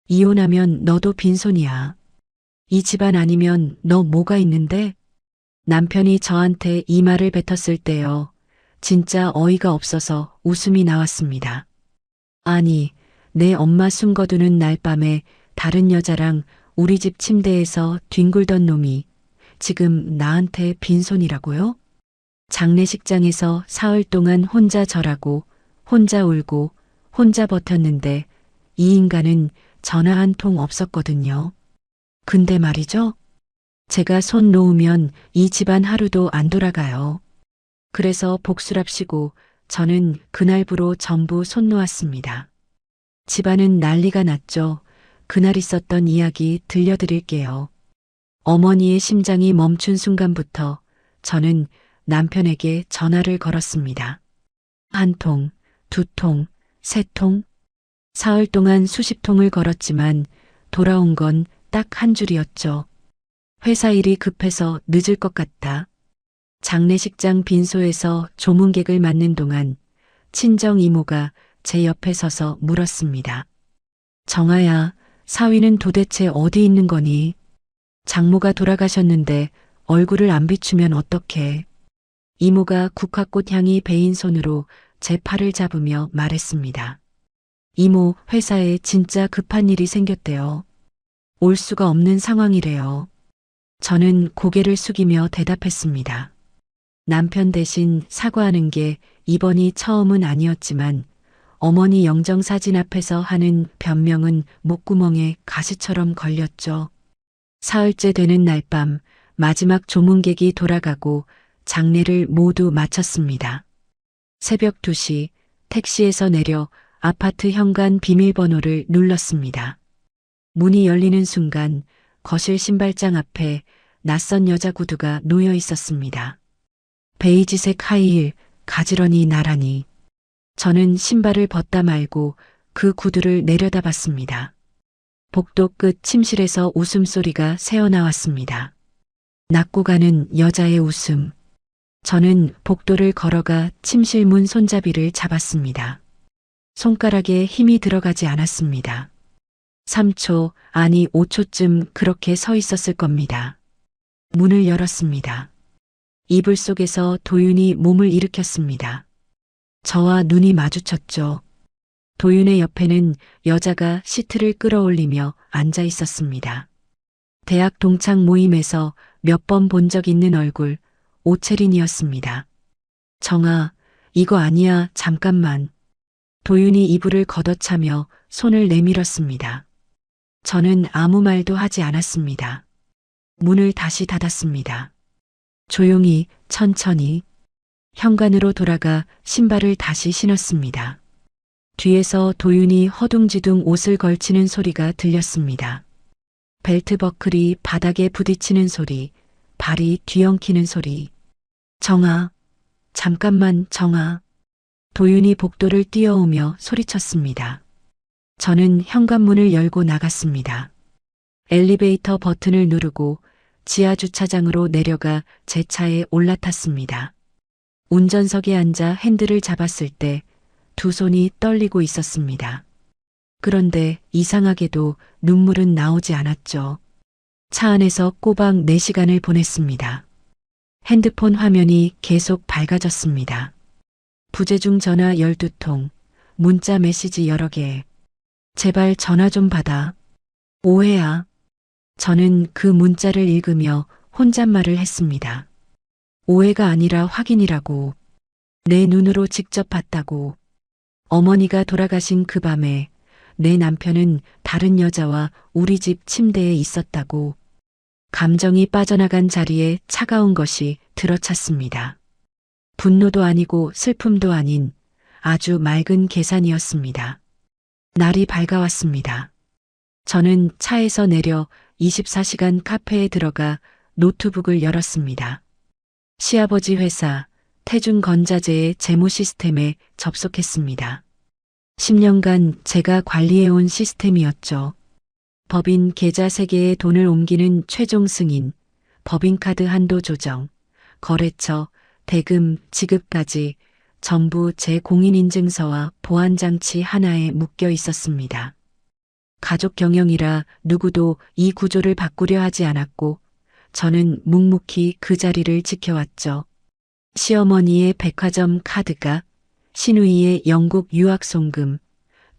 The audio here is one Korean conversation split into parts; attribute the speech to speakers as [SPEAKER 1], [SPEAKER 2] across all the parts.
[SPEAKER 1] 이혼하면 너도 빈손이야. 이 집안 아니면 너 뭐가 있는데? 남편이 저한테 이 말을 뱉었을 때요. 진짜 어이가 없어서 웃음이 나왔습니다. 아니, 내 엄마 숨 거두는 날 밤에 다른 여자랑 우리 집 침대에서 뒹굴던 놈이 지금 나한테 빈손이라고요? 장례식장에서 사흘 동안 혼자 절하고 혼자 울고 혼자 버텼는데 이 인간은 전화 한 통 없었거든요. 근데 말이죠. 제가 손 놓으면 이 집안 하루도 안 돌아가요. 그래서 복수랍시고 저는 그날부로 전부 손 놓았습니다. 집안은 난리가 났죠. 그날 있었던 이야기 들려드릴게요. 어머니의 심장이 멈춘 순간부터 저는 남편에게 전화를 걸었습니다. 한 통, 두 통, 세 통. 사흘 동안 수십 통을 걸었지만 돌아온 건 딱 한 줄이었죠. 회사 일이 급해서 늦을 것 같다. 장례식장 빈소에서 조문객을 맞는 동안 친정 이모가 제 옆에 서서 물었습니다. 정아야, 사위는 도대체 어디 있는 거니? 장모가 돌아가셨는데 얼굴을 안 비추면 어떡해? 이모가 국화꽃 향이 배인 손으로 제 팔을 잡으며 말했습니다. 이모, 회사에 진짜 급한 일이 생겼대요. 올 수가 없는 상황이래요. 저는 고개를 숙이며 대답했습니다. 남편 대신 사과하는 게 이번이 처음은 아니었지만 어머니 영정사진 앞에서 하는 변명은 목구멍에 가시처럼 걸렸죠. 사흘째 되는 날 밤 마지막 조문객이 돌아가고 장례를 모두 마쳤습니다. 새벽 2시 택시에서 내려 아파트 현관 비밀번호를 눌렀습니다. 문이 열리는 순간 거실 신발장 앞에 낯선 여자 구두가 놓여 있었습니다. 베이지색 하이힐, 가지런히 나란히. 저는 신발을 벗다 말고 그 구두를 내려다봤습니다. 복도 끝 침실에서 웃음소리가 새어나왔습니다. 낮고 가는 여자의 웃음. 저는 복도를 걸어가 침실 문 손잡이를 잡았습니다. 손가락에 힘이 들어가지 않았습니다. 3초, 아니 5초쯤 그렇게 서 있었을 겁니다. 문을 열었습니다. 이불 속에서 도윤이 몸을 일으켰습니다. 저와 눈이 마주쳤죠. 도윤의 옆에는 여자가 시트를 끌어올리며 앉아 있었습니다. 대학 동창 모임에서 몇 번 본 적 있는 얼굴, 오채린이었습니다. 정아, 이거 아니야, 잠깐만. 도윤이 이불을 걷어차며 손을 내밀었습니다. 저는 아무 말도 하지 않았습니다. 문을 다시 닫았습니다. 조용히, 천천히. 현관으로 돌아가 신발을 다시 신었습니다. 뒤에서 도윤이 허둥지둥 옷을 걸치는 소리가 들렸습니다. 벨트 버클이 바닥에 부딪히는 소리, 발이 뒤엉키는 소리. 정아, 잠깐만, 정아. 도윤이 복도를 뛰어오며 소리쳤습니다. 저는 현관문을 열고 나갔습니다. 엘리베이터 버튼을 누르고 지하 주차장으로 내려가 제 차에 올라탔습니다. 운전석에 앉아 핸들을 잡았을 때 두 손이 떨리고 있었습니다. 그런데 이상하게도 눈물은 나오지 않았죠. 차 안에서 꼬박 4시간을 보냈습니다. 핸드폰 화면이 계속 밝아졌습니다. 부재중 전화 12통, 문자 메시지 여러 개. 제발 전화 좀 받아. 오해야. 저는 그 문자를 읽으며 혼잣말을 했습니다. 오해가 아니라 확인이라고. 내 눈으로 직접 봤다고. 어머니가 돌아가신 그 밤에 내 남편은 다른 여자와 우리 집 침대에 있었다고. 감정이 빠져나간 자리에 차가운 것이 들어찼습니다. 분노도 아니고 슬픔도 아닌 아주 맑은 계산이었습니다. 날이 밝아왔습니다. 저는 차에서 내려 24시간 카페에 들어가 노트북을 열었습니다. 시아버지 회사 태중건자재의 재무 시스템에 접속했습니다. 10년간 제가 관리해온 시스템이었죠. 법인 계좌 3개에 돈을 옮기는 최종 승인, 법인카드 한도 조정, 거래처, 대금, 지급까지 전부 제 공인인증서와 보안장치 하나에 묶여 있었습니다. 가족 경영이라 누구도 이 구조를 바꾸려 하지 않았고 저는 묵묵히 그 자리를 지켜왔죠. 시어머니의 백화점 카드가, 시누이의 영국 유학 송금,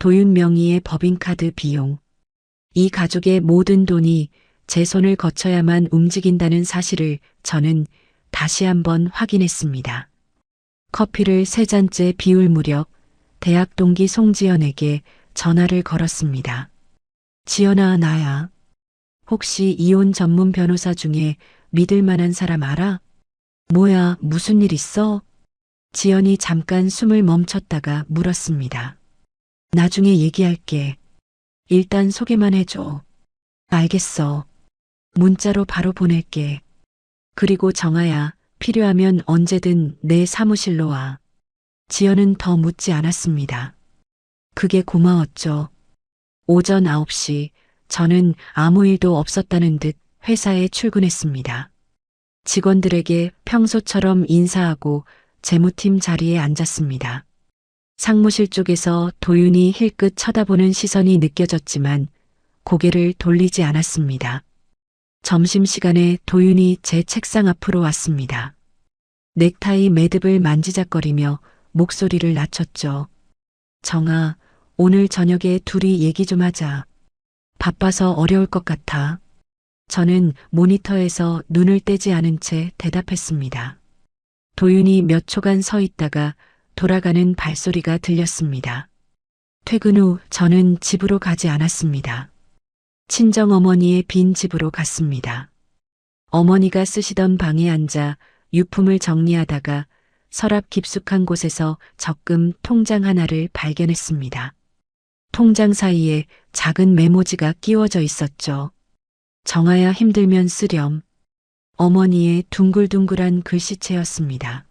[SPEAKER 1] 도윤 명의의 법인카드 비용. 이 가족의 모든 돈이 제 손을 거쳐야만 움직인다는 사실을 저는 다시 한번 확인했습니다. 커피를 3잔째 비울 무렵 대학 동기 송지연에게 전화를 걸었습니다. 지연아, 나야. 혹시 이혼 전문 변호사 중에 믿을 만한 사람 알아? 뭐야, 무슨 일 있어? 지연이 잠깐 숨을 멈췄다가 물었습니다. 나중에 얘기할게. 일단 소개만 해줘. 알겠어. 문자로 바로 보낼게. 그리고 정아야, 필요하면 언제든 내 사무실로 와. 지연은 더 묻지 않았습니다. 그게 고마웠죠. 오전 9시 저는 아무 일도 없었다는 듯 회사에 출근했습니다. 직원들에게 평소처럼 인사하고 재무팀 자리에 앉았습니다. 상무실 쪽에서 도윤이 힐끗 쳐다보는 시선이 느껴졌지만 고개를 돌리지 않았습니다. 점심시간에 도윤이 제 책상 앞으로 왔습니다. 넥타이 매듭을 만지작거리며 목소리를 낮췄죠. 정아, 오늘 저녁에 둘이 얘기 좀 하자. 바빠서 어려울 것 같아. 저는 모니터에서 눈을 떼지 않은 채 대답했습니다. 도윤이 몇 초간 서 있다가 돌아가는 발소리가 들렸습니다. 퇴근 후 저는 집으로 가지 않았습니다. 친정어머니의 빈 집으로 갔습니다. 어머니가 쓰시던 방에 앉아 유품을 정리하다가 서랍 깊숙한 곳에서 적금 통장 하나를 발견했습니다. 통장 사이에 작은 메모지가 끼워져 있었죠. 정아야, 힘들면 쓰렴. 어머니의 둥글둥글한 글씨체였습니다.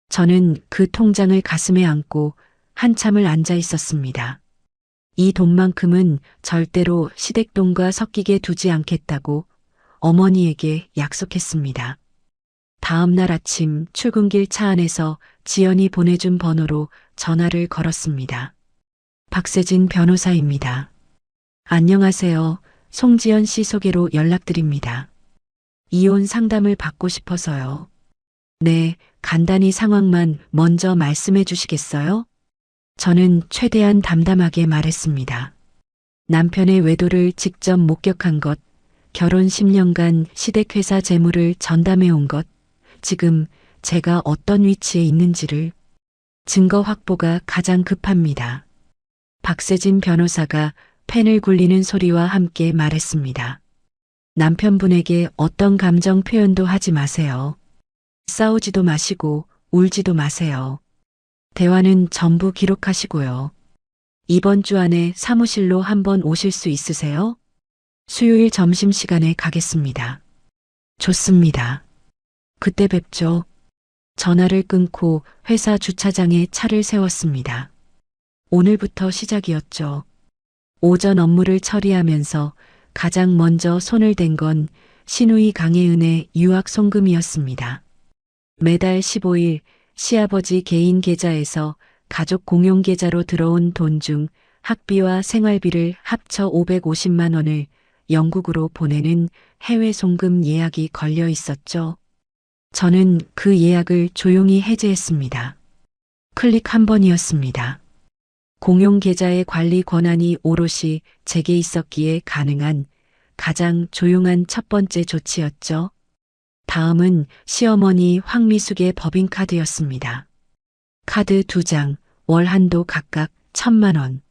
[SPEAKER 1] 저는 그 통장을 가슴에 안고 한참을 앉아 있었습니다. 이 돈만큼은 절대로 시댁돈과 섞이게 두지 않겠다고 어머니에게 약속했습니다. 다음 날 아침 출근길 차 안에서 지연이 보내준 번호로 전화를 걸었습니다. 박세진 변호사입니다. 안녕하세요. 송지연 씨 소개로 연락드립니다. 이혼 상담을 받고 싶어서요. 네, 간단히 상황만 먼저 말씀해 주시겠어요? 저는 최대한 담담하게 말했습니다. 남편의 외도를 직접 목격한 것, 결혼 10년간 시댁회사 재물을 전담해 온 것, 지금 제가 어떤 위치에 있는지를 증거 확보가 가장 급합니다. 박세진 변호사가 펜을 굴리는 소리와 함께 말했습니다. 남편분에게 어떤 감정 표현도 하지 마세요. 싸우지도 마시고 울지도 마세요. 대화는 전부 기록하시고요. 이번 주 안에 사무실로 한번 오실 수 있으세요? 수요일 점심시간에 가겠습니다. 좋습니다. 그때 뵙죠. 전화를 끊고 회사 주차장에 차를 세웠습니다. 오늘부터 시작이었죠. 오전 업무를 처리하면서 가장 먼저 손을 댄 건 시누이 강혜은의 유학 송금이었습니다. 매달 15일 시아버지 개인 계좌에서 가족 공용 계좌로 들어온 돈 중 학비와 생활비를 합쳐 550만 원을 영국으로 보내는 해외 송금 예약이 걸려 있었죠. 저는 그 예약을 조용히 해제했습니다. 클릭 한 번이었습니다. 공용 계좌의 관리 권한이 오롯이 제게 있었기에 가능한 가장 조용한 첫 번째 조치였죠. 다음은 시어머니 황미숙의 법인카드였습니다. 카드 2장, 월 한도 각각 1,000만 원.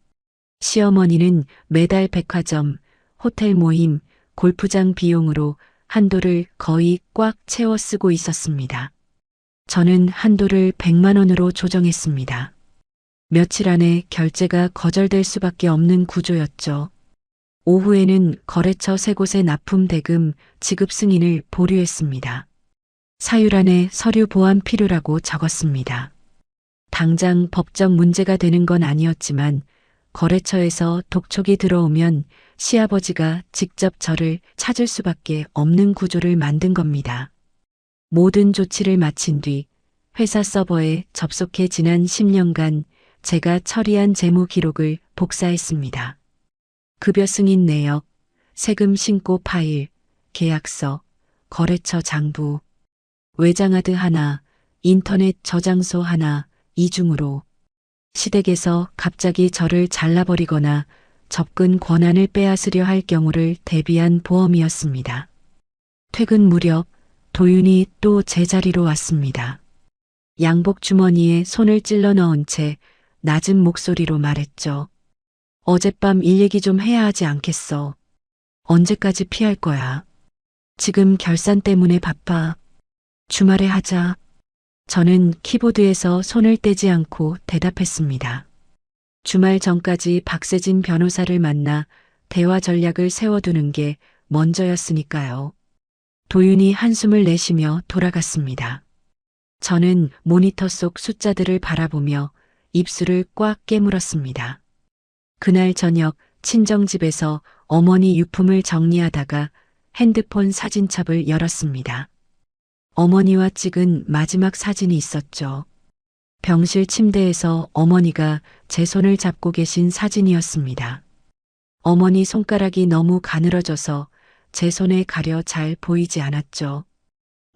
[SPEAKER 1] 시어머니는 매달 백화점, 호텔 모임, 골프장 비용으로 한도를 거의 꽉 채워 쓰고 있었습니다. 저는 한도를 100만 원으로 조정했습니다. 며칠 안에 결제가 거절될 수밖에 없는 구조였죠. 오후에는 거래처 3곳의 납품 대금 지급 승인을 보류했습니다. 사유란에 서류 보완 필요라고 적었습니다. 당장 법적 문제가 되는 건 아니었지만 거래처에서 독촉이 들어오면 시아버지가 직접 저를 찾을 수밖에 없는 구조를 만든 겁니다. 모든 조치를 마친 뒤 회사 서버에 접속해 지난 10년간 제가 처리한 재무 기록을 복사했습니다. 급여 승인 내역, 세금 신고 파일, 계약서, 거래처 장부, 외장하드 하나, 인터넷 저장소 하나, 이중으로. 시댁에서 갑자기 저를 잘라버리거나 접근 권한을 빼앗으려 할 경우를 대비한 보험이었습니다. 퇴근 무렵 도윤이 또 제자리로 왔습니다. 양복 주머니에 손을 찔러 넣은 채 낮은 목소리로 말했죠. 어젯밤 일 얘기 좀 해야 하지 않겠어. 언제까지 피할 거야. 지금 결산 때문에 바빠. 주말에 하자. 저는 키보드에서 손을 떼지 않고 대답했습니다. 주말 전까지 박세진 변호사를 만나 대화 전략을 세워두는 게 먼저였으니까요. 도윤이 한숨을 내쉬며 돌아갔습니다. 저는 모니터 속 숫자들을 바라보며 입술을 꽉 깨물었습니다. 그날 저녁 친정집에서 어머니 유품을 정리하다가 핸드폰 사진첩을 열었습니다. 어머니와 찍은 마지막 사진이 있었죠. 병실 침대에서 어머니가 제 손을 잡고 계신 사진이었습니다. 어머니 손가락이 너무 가늘어져서 제 손에 가려 잘 보이지 않았죠.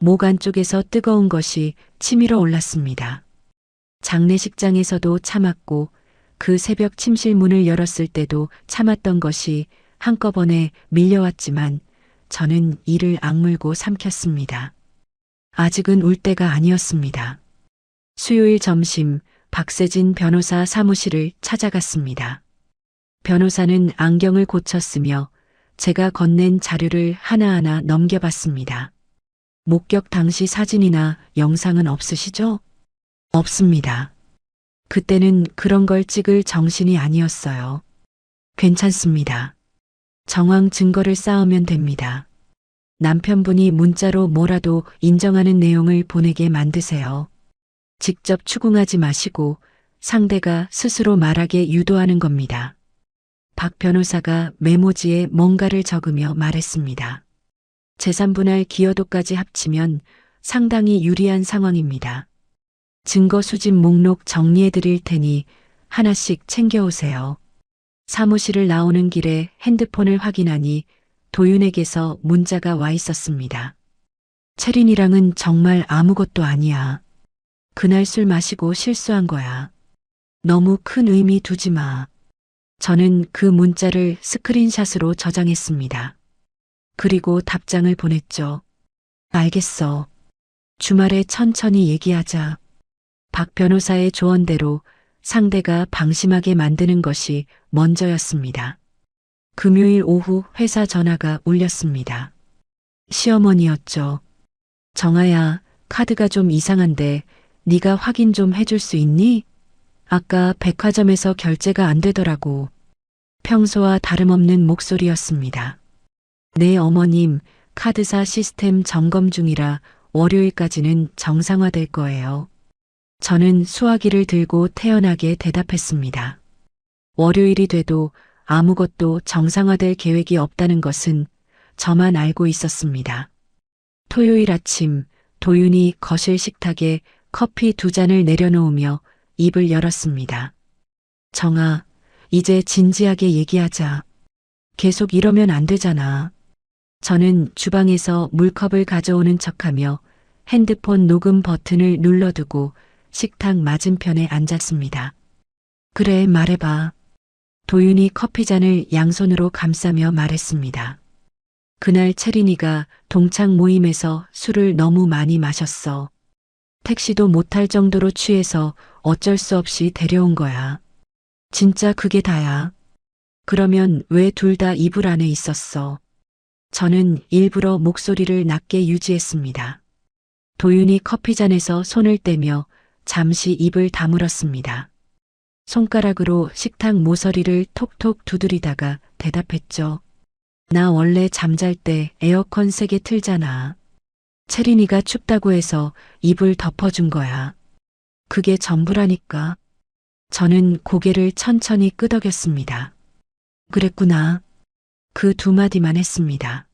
[SPEAKER 1] 목 안쪽에서 뜨거운 것이 치밀어 올랐습니다. 장례식장에서도 참았고 그 새벽 침실 문을 열었을 때도 참았던 것이 한꺼번에 밀려왔지만 저는 이를 악물고 삼켰습니다. 아직은 울 때가 아니었습니다. 수요일 점심 박세진 변호사 사무실을 찾아갔습니다. 변호사는 안경을 고쳤으며 제가 건넨 자료를 하나하나 넘겨봤습니다. 목격 당시 사진이나 영상은 없으시죠? 없습니다. 그때는 그런 걸 찍을 정신이 아니었어요. 괜찮습니다. 정황 증거를 쌓으면 됩니다. 남편분이 문자로 뭐라도 인정하는 내용을 보내게 만드세요. 직접 추궁하지 마시고 상대가 스스로 말하게 유도하는 겁니다. 박 변호사가 메모지에 뭔가를 적으며 말했습니다. 재산분할 기여도까지 합치면 상당히 유리한 상황입니다. 증거 수집 목록 정리해 드릴 테니 하나씩 챙겨오세요. 사무실을 나오는 길에 핸드폰을 확인하니 도윤에게서 문자가 와 있었습니다. 채린이랑은 정말 아무것도 아니야. 그날 술 마시고 실수한 거야. 너무 큰 의미 두지 마. 저는 그 문자를 스크린샷으로 저장했습니다. 그리고 답장을 보냈죠. 알겠어. 주말에 천천히 얘기하자. 박 변호사의 조언대로 상대가 방심하게 만드는 것이 먼저였습니다. 금요일 오후 회사 전화가 울렸습니다. 시어머니였죠. 정아야, 카드가 좀 이상한데 네가 확인 좀 해줄 수 있니? 아까 백화점에서 결제가 안 되더라고. 평소와 다름없는 목소리였습니다. 네, 어머님, 카드사 시스템 점검 중이라 월요일까지는 정상화될 거예요. 저는 수화기를 들고 태연하게 대답했습니다. 월요일이 돼도 아무것도 정상화될 계획이 없다는 것은 저만 알고 있었습니다. 토요일 아침 도윤이 거실 식탁에 커피 2잔을 내려놓으며 입을 열었습니다. 정아, 이제 진지하게 얘기하자. 계속 이러면 안 되잖아. 저는 주방에서 물컵을 가져오는 척하며 핸드폰 녹음 버튼을 눌러두고 식탁 맞은편에 앉았습니다. 그래, 말해봐. 도윤이 커피잔을 양손으로 감싸며 말했습니다. 그날 채린이가 동창 모임에서 술을 너무 많이 마셨어. 택시도 못할 정도로 취해서 어쩔 수 없이 데려온 거야. 진짜 그게 다야. 그러면 왜 둘 다 이불 안에 있었어? 저는 일부러 목소리를 낮게 유지했습니다. 도윤이 커피잔에서 손을 떼며 잠시 입을 다물었습니다. 손가락으로 식탁 모서리를 톡톡 두드리다가 대답했죠. 나 원래 잠잘 때 에어컨 세게 틀잖아. 채린이가 춥다고 해서 이불 덮어준 거야. 그게 전부라니까. 저는 고개를 천천히 끄덕였습니다. 그랬구나. 그 2마디만 했습니다.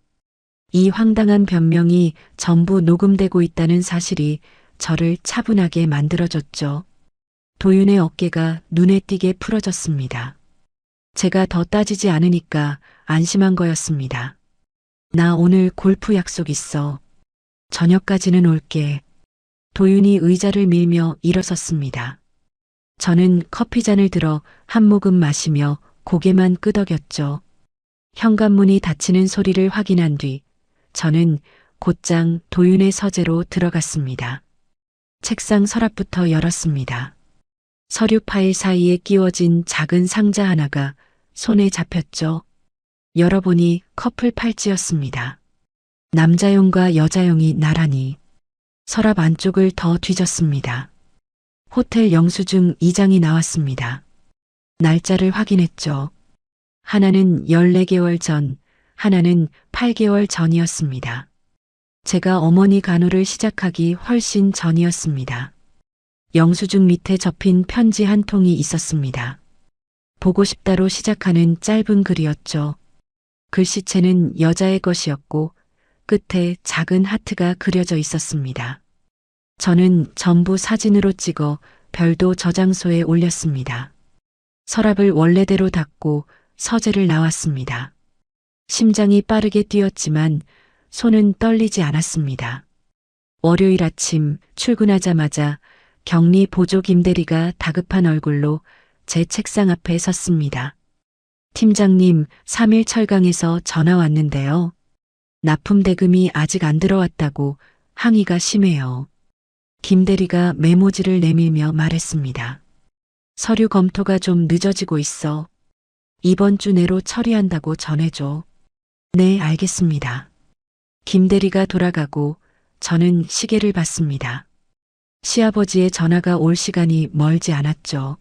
[SPEAKER 1] 이 황당한 변명이 전부 녹음되고 있다는 사실이 저를 차분하게 만들어줬죠. 도윤의 어깨가 눈에 띄게 풀어졌습니다. 제가 더 따지지 않으니까 안심한 거였습니다. 나 오늘 골프 약속 있어. 저녁까지는 올게. 도윤이 의자를 밀며 일어섰습니다. 저는 커피잔을 들어 한 모금 마시며 고개만 끄덕였죠. 현관문이 닫히는 소리를 확인한 뒤 저는 곧장 도윤의 서재로 들어갔습니다. 책상 서랍부터 열었습니다. 서류 파일 사이에 끼워진 작은 상자 하나가 손에 잡혔죠. 열어보니 커플 팔찌였습니다. 남자용과 여자용이 나란히. 서랍 안쪽을 더 뒤졌습니다. 호텔 영수증 2장이 나왔습니다. 날짜를 확인했죠. 하나는 14개월 전, 하나는 8개월 전이었습니다. 제가 어머니 간호를 시작하기 훨씬 전이었습니다. 영수증 밑에 접힌 편지 한 통이 있었습니다. 보고 싶다로 시작하는 짧은 글이었죠. 글씨체는 여자의 것이었고 끝에 작은 하트가 그려져 있었습니다. 저는 전부 사진으로 찍어 별도 저장소에 올렸습니다. 서랍을 원래대로 닫고 서재를 나왔습니다. 심장이 빠르게 뛰었지만 손은 떨리지 않았습니다. 월요일 아침 출근하자마자 격리 보조 김대리가 다급한 얼굴로 제 책상 앞에 섰습니다. 팀장님, 3일 철강에서 전화 왔는데요. 납품 대금이 아직 안 들어왔다고 항의가 심해요. 김대리가 메모지를 내밀며 말했습니다. 서류 검토가 좀 늦어지고 있어. 이번 주 내로 처리한다고 전해줘. 네, 알겠습니다. 김대리가 돌아가고 저는 시계를 봤습니다. 시아버지의 전화가 올 시간이 멀지 않았죠.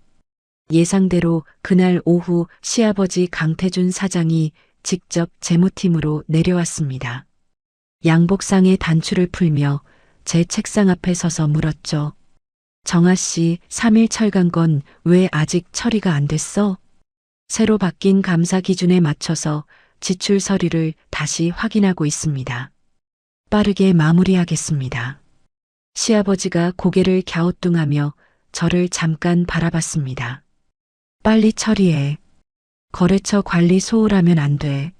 [SPEAKER 1] 예상대로 그날 오후 시아버지 강태준 사장이 직접 재무팀으로 내려왔습니다. 양복상의 단추를 풀며 제 책상 앞에 서서 물었죠. 정아 씨, 3일 철강건 왜 아직 처리가 안 됐어? 새로 바뀐 감사 기준에 맞춰서 지출 서류를 다시 확인하고 있습니다. 빠르게 마무리하겠습니다. 시아버지가 고개를 갸우뚱하며 저를 잠깐 바라봤습니다. 빨리 처리해. 거래처 관리 소홀하면 안 돼.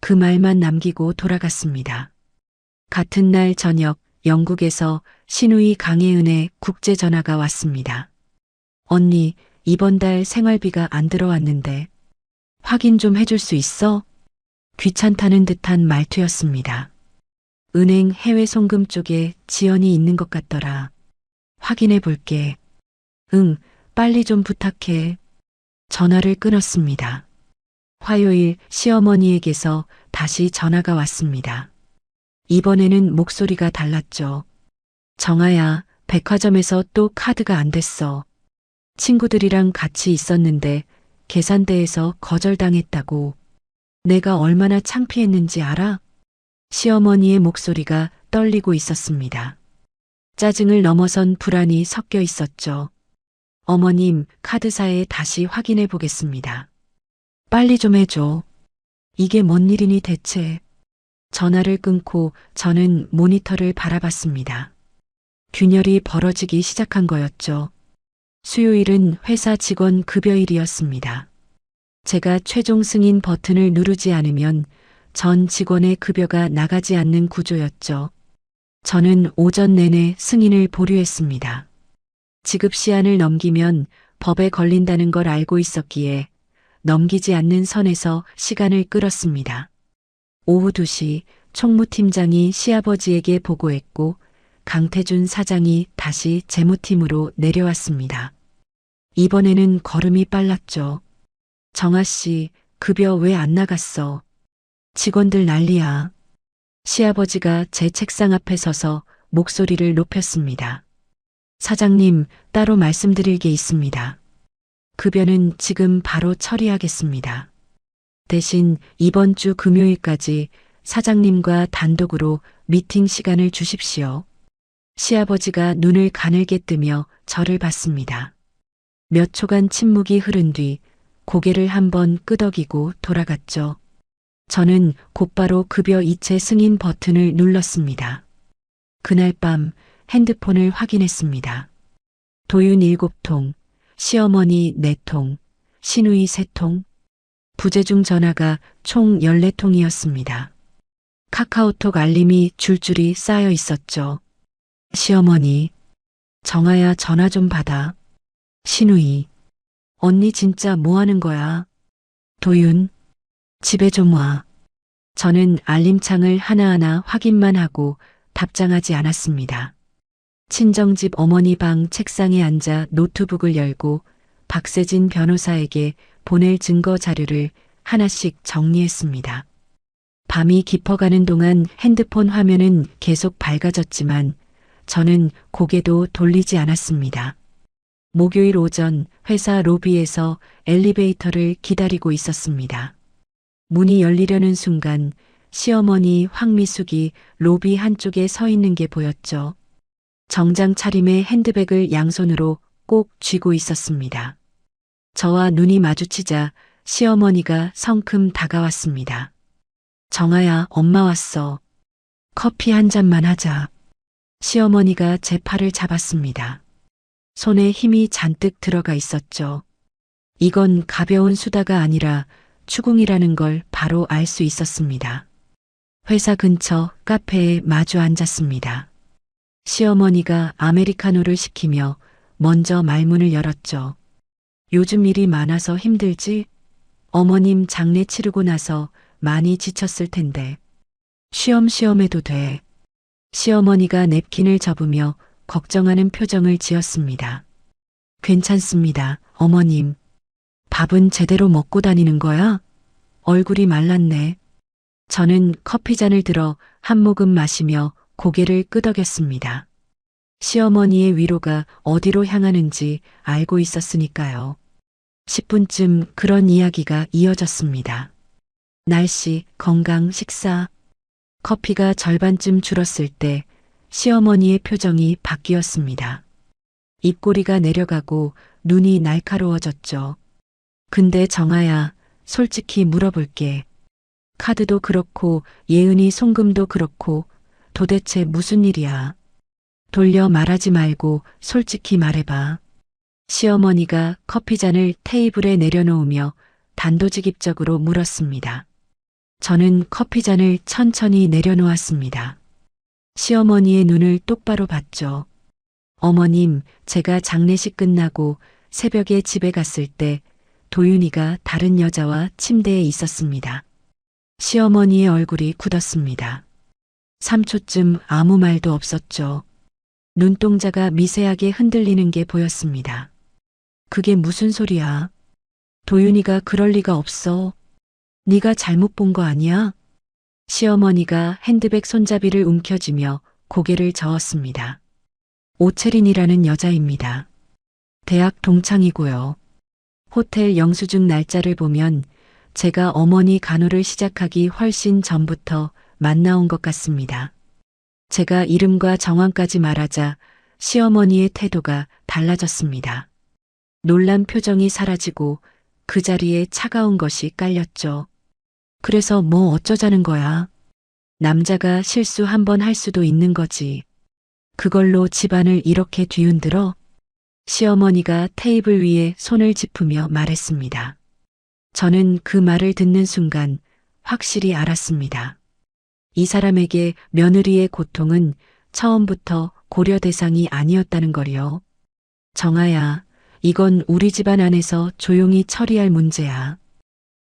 [SPEAKER 1] 그 말만 남기고 돌아갔습니다. 같은 날 저녁 영국에서 신우이 강혜은의 국제전화가 왔습니다. 언니, 이번 달 생활비가 안 들어왔는데 확인 좀 해줄 수 있어? 귀찮다는 듯한 말투였습니다. 은행 해외 송금 쪽에 지연이 있는 것 같더라. 확인해 볼게. 응, 빨리 좀 부탁해. 전화를 끊었습니다. 화요일 시어머니에게서 다시 전화가 왔습니다. 이번에는 목소리가 달랐죠. 정아야, 백화점에서 또 카드가 안 됐어. 친구들이랑 같이 있었는데 계산대에서 거절당했다고. 내가 얼마나 창피했는지 알아? 시어머니의 목소리가 떨리고 있었습니다. 짜증을 넘어선 불안이 섞여 있었죠. 어머님, 카드사에 다시 확인해 보겠습니다. 빨리 좀 해줘. 이게 뭔 일이니 대체. 전화를 끊고 저는 모니터를 바라봤습니다. 균열이 벌어지기 시작한 거였죠. 수요일은 회사 직원 급여일이었습니다. 제가 최종 승인 버튼을 누르지 않으면 전 직원의 급여가 나가지 않는 구조였죠. 저는 오전 내내 승인을 보류했습니다. 지급 시한을 넘기면 법에 걸린다는 걸 알고 있었기에 넘기지 않는 선에서 시간을 끌었습니다. 오후 2시 총무팀장이 시아버지에게 보고했고 강태준 사장이 다시 재무팀으로 내려왔습니다. 이번에는 걸음이 빨랐죠. 정아 씨, 급여 왜 안 나갔어? 직원들 난리야. 시아버지가 제 책상 앞에 서서 목소리를 높였습니다. 사장님, 따로 말씀드릴 게 있습니다. 급여는 지금 바로 처리하겠습니다. 대신 이번 주 금요일까지 사장님과 단독으로 미팅 시간을 주십시오. 시아버지가 눈을 가늘게 뜨며 저를 봤습니다. 몇 초간 침묵이 흐른 뒤 고개를 한번 끄덕이고 돌아갔죠. 저는 곧바로 급여 이체 승인 버튼을 눌렀습니다. 그날 밤 핸드폰을 확인했습니다. 도윤 7통, 시어머니 4통, 신우이 3통, 부재중 전화가 총 14통이었습니다. 카카오톡 알림이 줄줄이 쌓여 있었죠. 시어머니, 정아야 전화 좀 받아. 신우이, 언니 진짜 뭐 하는 거야? 도윤, 집에 좀 와. 저는 알림창을 하나하나 확인만 하고 답장하지 않았습니다. 친정집 어머니 방 책상에 앉아 노트북을 열고 박세진 변호사에게 보낼 증거 자료를 하나씩 정리했습니다. 밤이 깊어가는 동안 핸드폰 화면은 계속 밝아졌지만 저는 고개도 돌리지 않았습니다. 목요일 오전 회사 로비에서 엘리베이터를 기다리고 있었습니다. 문이 열리려는 순간 시어머니 황미숙이 로비 한쪽에 서 있는 게 보였죠. 정장 차림에 핸드백을 양손으로 꼭 쥐고 있었습니다. 저와 눈이 마주치자 시어머니가 성큼 다가왔습니다. 정아야, 엄마 왔어. 커피 한 잔만 하자. 시어머니가 제 팔을 잡았습니다. 손에 힘이 잔뜩 들어가 있었죠. 이건 가벼운 수다가 아니라 추궁이라는 걸 바로 알 수 있었습니다. 회사 근처 카페에 마주 앉았습니다. 시어머니가 아메리카노를 시키며 먼저 말문을 열었죠. 요즘 일이 많아서 힘들지? 어머님 장례 치르고 나서 많이 지쳤을 텐데. 쉬엄쉬엄 해도 돼. 시어머니가 냅킨을 접으며 걱정하는 표정을 지었습니다. 괜찮습니다, 어머님. 밥은 제대로 먹고 다니는 거야? 얼굴이 말랐네. 저는 커피잔을 들어 한 모금 마시며 고개를 끄덕였습니다. 시어머니의 위로가 어디로 향하는지 알고 있었으니까요. 10분쯤 그런 이야기가 이어졌습니다. 날씨, 건강, 식사. 커피가 절반쯤 줄었을 때 시어머니의 표정이 바뀌었습니다. 입꼬리가 내려가고 눈이 날카로워졌죠. 근데 정아야, 솔직히 물어볼게. 카드도 그렇고 예은이 송금도 그렇고 도대체 무슨 일이야? 돌려 말하지 말고 솔직히 말해봐. 시어머니가 커피잔을 테이블에 내려놓으며 단도직입적으로 물었습니다. 저는 커피잔을 천천히 내려놓았습니다. 시어머니의 눈을 똑바로 봤죠. 어머님, 제가 장례식 끝나고 새벽에 집에 갔을 때 도윤이가 다른 여자와 침대에 있었습니다. 시어머니의 얼굴이 굳었습니다. 3초쯤 아무 말도 없었죠. 눈동자가 미세하게 흔들리는 게 보였습니다. 그게 무슨 소리야? 도윤이가 그럴 리가 없어. 네가 잘못 본 거 아니야? 시어머니가 핸드백 손잡이를 움켜쥐며 고개를 저었습니다. 오채린이라는 여자입니다. 대학 동창이고요. 호텔 영수증 날짜를 보면 제가 어머니 간호를 시작하기 훨씬 전부터 만나온 것 같습니다. 제가 이름과 정황까지 말하자 시어머니의 태도가 달라졌습니다. 놀란 표정이 사라지고 그 자리에 차가운 것이 깔렸죠. 그래서 뭐 어쩌자는 거야. 남자가 실수 한 번 할 수도 있는 거지. 그걸로 집안을 이렇게 뒤흔들어? 시어머니가 테이블 위에 손을 짚으며 말했습니다. 저는 그 말을 듣는 순간 확실히 알았습니다. 이 사람에게 며느리의 고통은 처음부터 고려 대상이 아니었다는 거요. 정아야, 이건 우리 집안 안에서 조용히 처리할 문제야.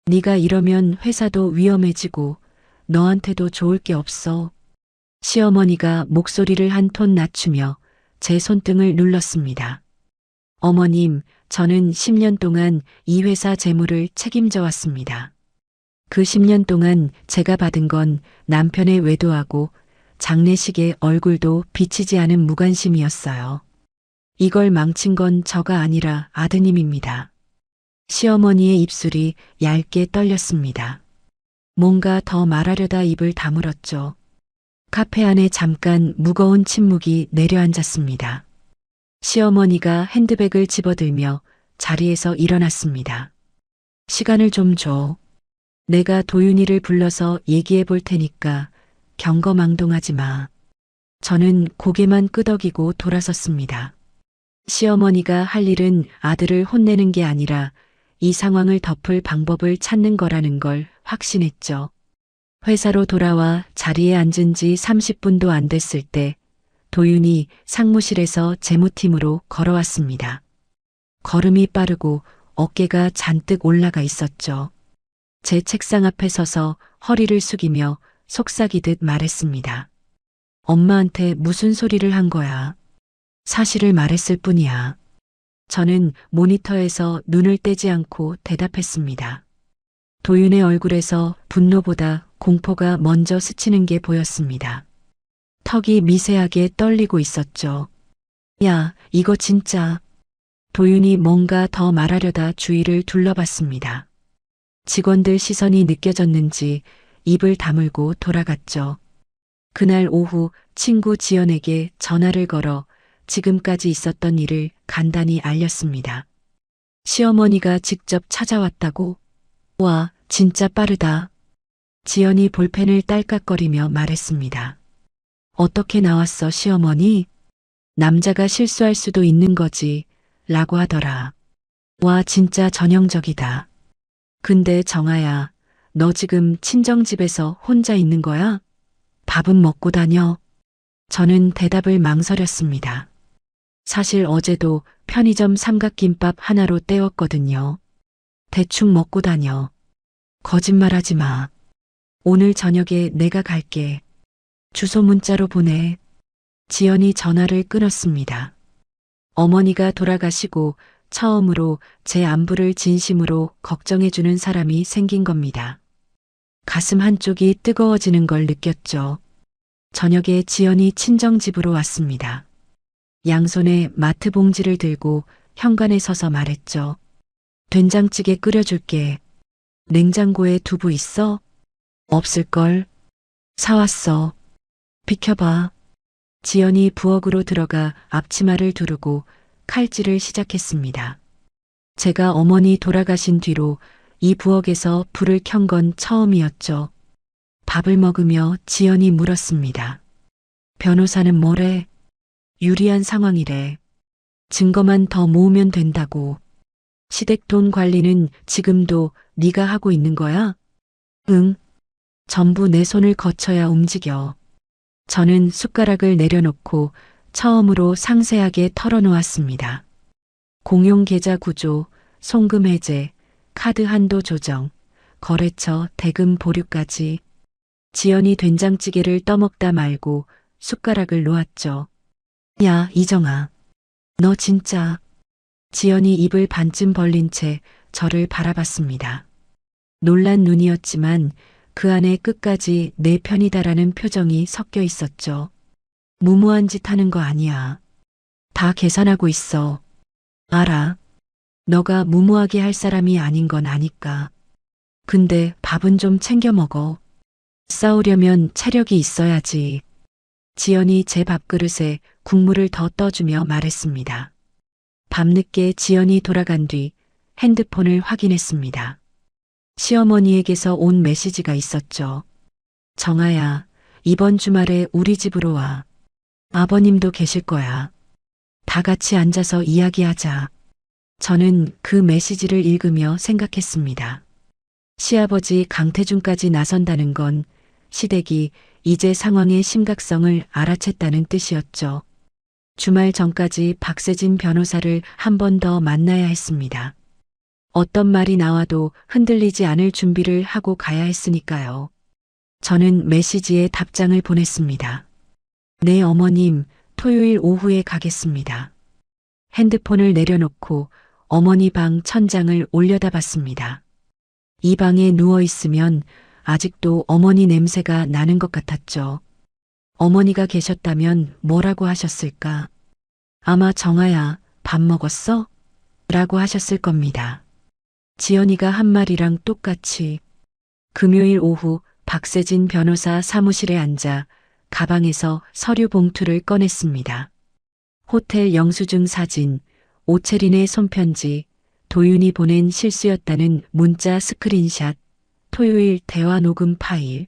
[SPEAKER 1] 네가 이러면 회사도 위험해지고 너한테도 좋을 게 없어. 시어머니가 목소리를 한 톤 낮추며 제 손등을 눌렀습니다. 어머님, 저는 10년 동안 이 회사 재무를 책임져 왔습니다. 그 10년 동안 제가 받은 건 남편의 외도하고 장례식에 얼굴도 비치지 않은 무관심이었어요. 이걸 망친 건 저가 아니라 아드님입니다. 시어머니의 입술이 얇게 떨렸습니다. 뭔가 더 말하려다 입을 다물었죠. 카페 안에 잠깐 무거운 침묵이 내려앉았습니다. 시어머니가 핸드백을 집어들며 자리에서 일어났습니다. 시간을 좀 줘. 내가 도윤이를 불러서 얘기해 볼 테니까 경거망동하지 마. 저는 고개만 끄덕이고 돌아섰습니다. 시어머니가 할 일은 아들을 혼내는 게 아니라 이 상황을 덮을 방법을 찾는 거라는 걸 확신했죠. 회사로 돌아와 자리에 앉은 지 30분도 안 됐을 때 도윤이 상무실에서 재무팀으로 걸어왔습니다. 걸음이 빠르고 어깨가 잔뜩 올라가 있었죠. 제 책상 앞에 서서 허리를 숙이며 속삭이듯 말했습니다. 엄마한테 무슨 소리를 한 거야? 사실을 말했을 뿐이야. 저는 모니터에서 눈을 떼지 않고 대답했습니다. 도윤의 얼굴에서 분노보다 공포가 먼저 스치는 게 보였습니다. 턱이 미세하게 떨리고 있었죠. 야, 이거 진짜. 도윤이 뭔가 더 말하려다 주위를 둘러봤습니다. 직원들 시선이 느껴졌는지 입을 다물고 돌아갔죠. 그날 오후 친구 지연에게 전화를 걸어 지금까지 있었던 일을 간단히 알렸습니다. 시어머니가 직접 찾아왔다고? 와, 진짜 빠르다. 지연이 볼펜을 딸깍거리며 말했습니다. 어떻게 나왔어, 시어머니? 남자가 실수할 수도 있는 거지, 라고 하더라. 와, 진짜 전형적이다. 근데 정아야, 너 지금 친정집에서 혼자 있는 거야? 밥은 먹고 다녀? 저는 대답을 망설였습니다. 사실 어제도 편의점 삼각김밥 하나로 때웠거든요. 대충 먹고 다녀. 거짓말하지 마. 오늘 저녁에 내가 갈게. 주소 문자로 보내. 지연이 전화를 끊었습니다. 어머니가 돌아가시고 처음으로 제 안부를 진심으로 걱정해주는 사람이 생긴 겁니다. 가슴 한쪽이 뜨거워지는 걸 느꼈죠. 저녁에 지연이 친정집으로 왔습니다. 양손에 마트 봉지를 들고 현관에 서서 말했죠. 된장찌개 끓여줄게. 냉장고에 두부 있어? 없을걸? 사왔어. 비켜봐. 지연이 부엌으로 들어가 앞치마를 두르고 칼질을 시작했습니다. 제가 어머니 돌아가신 뒤로 이 부엌에서 불을 켠 건 처음이었죠. 밥을 먹으며 지연이 물었습니다. 변호사는 뭐래? 유리한 상황이래. 증거만 더 모으면 된다고. 시댁돈 관리는 지금도 네가 하고 있는 거야? 응. 전부 내 손을 거쳐야 움직여. 저는 숟가락을 내려놓고 처음으로 상세하게 털어놓았습니다. 공용 계좌 구조, 송금 해제, 카드 한도 조정, 거래처 대금 보류까지. 지연이 된장찌개를 떠먹다 말고 숟가락을 놓았죠. 야, 이정아. 너 진짜. 지연이 입을 반쯤 벌린 채 저를 바라봤습니다. 놀란 눈이었지만 그 안에 끝까지 내 편이다라는 표정이 섞여 있었죠. 무모한 짓 하는 거 아니야. 다 계산하고 있어. 알아. 너가 무모하게 할 사람이 아닌 건 아니까. 근데 밥은 좀 챙겨 먹어. 싸우려면 체력이 있어야지. 지연이 제 밥그릇에 국물을 더 떠주며 말했습니다. 밤늦게 지연이 돌아간 뒤 핸드폰을 확인했습니다. 시어머니에게서 온 메시지가 있었죠. 정아야, 이번 주말에 우리 집으로 와. 아버님도 계실 거야. 다 같이 앉아서 이야기하자. 저는 그 메시지를 읽으며 생각했습니다. 시아버지 강태준까지 나선다는 건 시댁이 이제 상황의 심각성을 알아챘다는 뜻이었죠. 주말 전까지 박세진 변호사를 한 번 더 만나야 했습니다. 어떤 말이 나와도 흔들리지 않을 준비를 하고 가야 했으니까요. 저는 메시지에 답장을 보냈습니다. 네, 어머님, 토요일 오후에 가겠습니다. 핸드폰을 내려놓고 어머니 방 천장을 올려다봤습니다. 이 방에 누워 있으면 아직도 어머니 냄새가 나는 것 같았죠. 어머니가 계셨다면 뭐라고 하셨을까? 아마 정아야, 밥 먹었어? 라고 하셨을 겁니다. 지연이가 한 말이랑 똑같이. 금요일 오후 박세진 변호사 사무실에 앉아 가방에서 서류 봉투를 꺼냈습니다. 호텔 영수증 사진, 오채린의 손편지, 도윤이 보낸 실수였다는 문자 스크린샷, 토요일 대화 녹음 파일.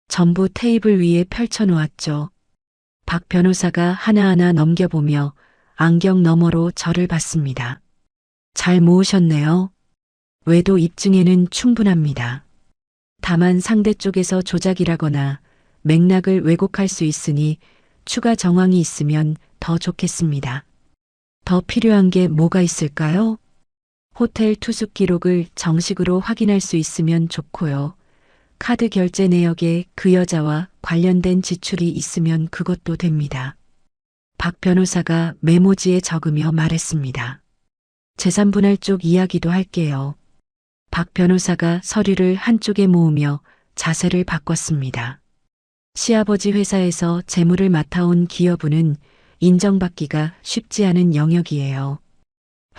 [SPEAKER 1] 전부 테이블 위에 펼쳐놓았죠. 박 변호사가 하나하나 넘겨보며 안경 너머로 저를 봤습니다. 잘 모으셨네요. 외도 입증에는 충분합니다. 다만 상대 쪽에서 조작이라거나 맥락을 왜곡할 수 있으니 추가 정황이 있으면 더 좋겠습니다. 더 필요한 게 뭐가 있을까요? 호텔 투숙 기록을 정식으로 확인할 수 있으면 좋고요. 카드 결제 내역에 그 여자와 관련된 지출이 있으면 그것도 됩니다. 박 변호사가 메모지에 적으며 말했습니다. 재산분할 쪽 이야기도 할게요. 박 변호사가 서류를 한쪽에 모으며 자세를 바꿨습니다. 시아버지 회사에서 재무를 맡아온 기여분은 인정받기가 쉽지 않은 영역이에요.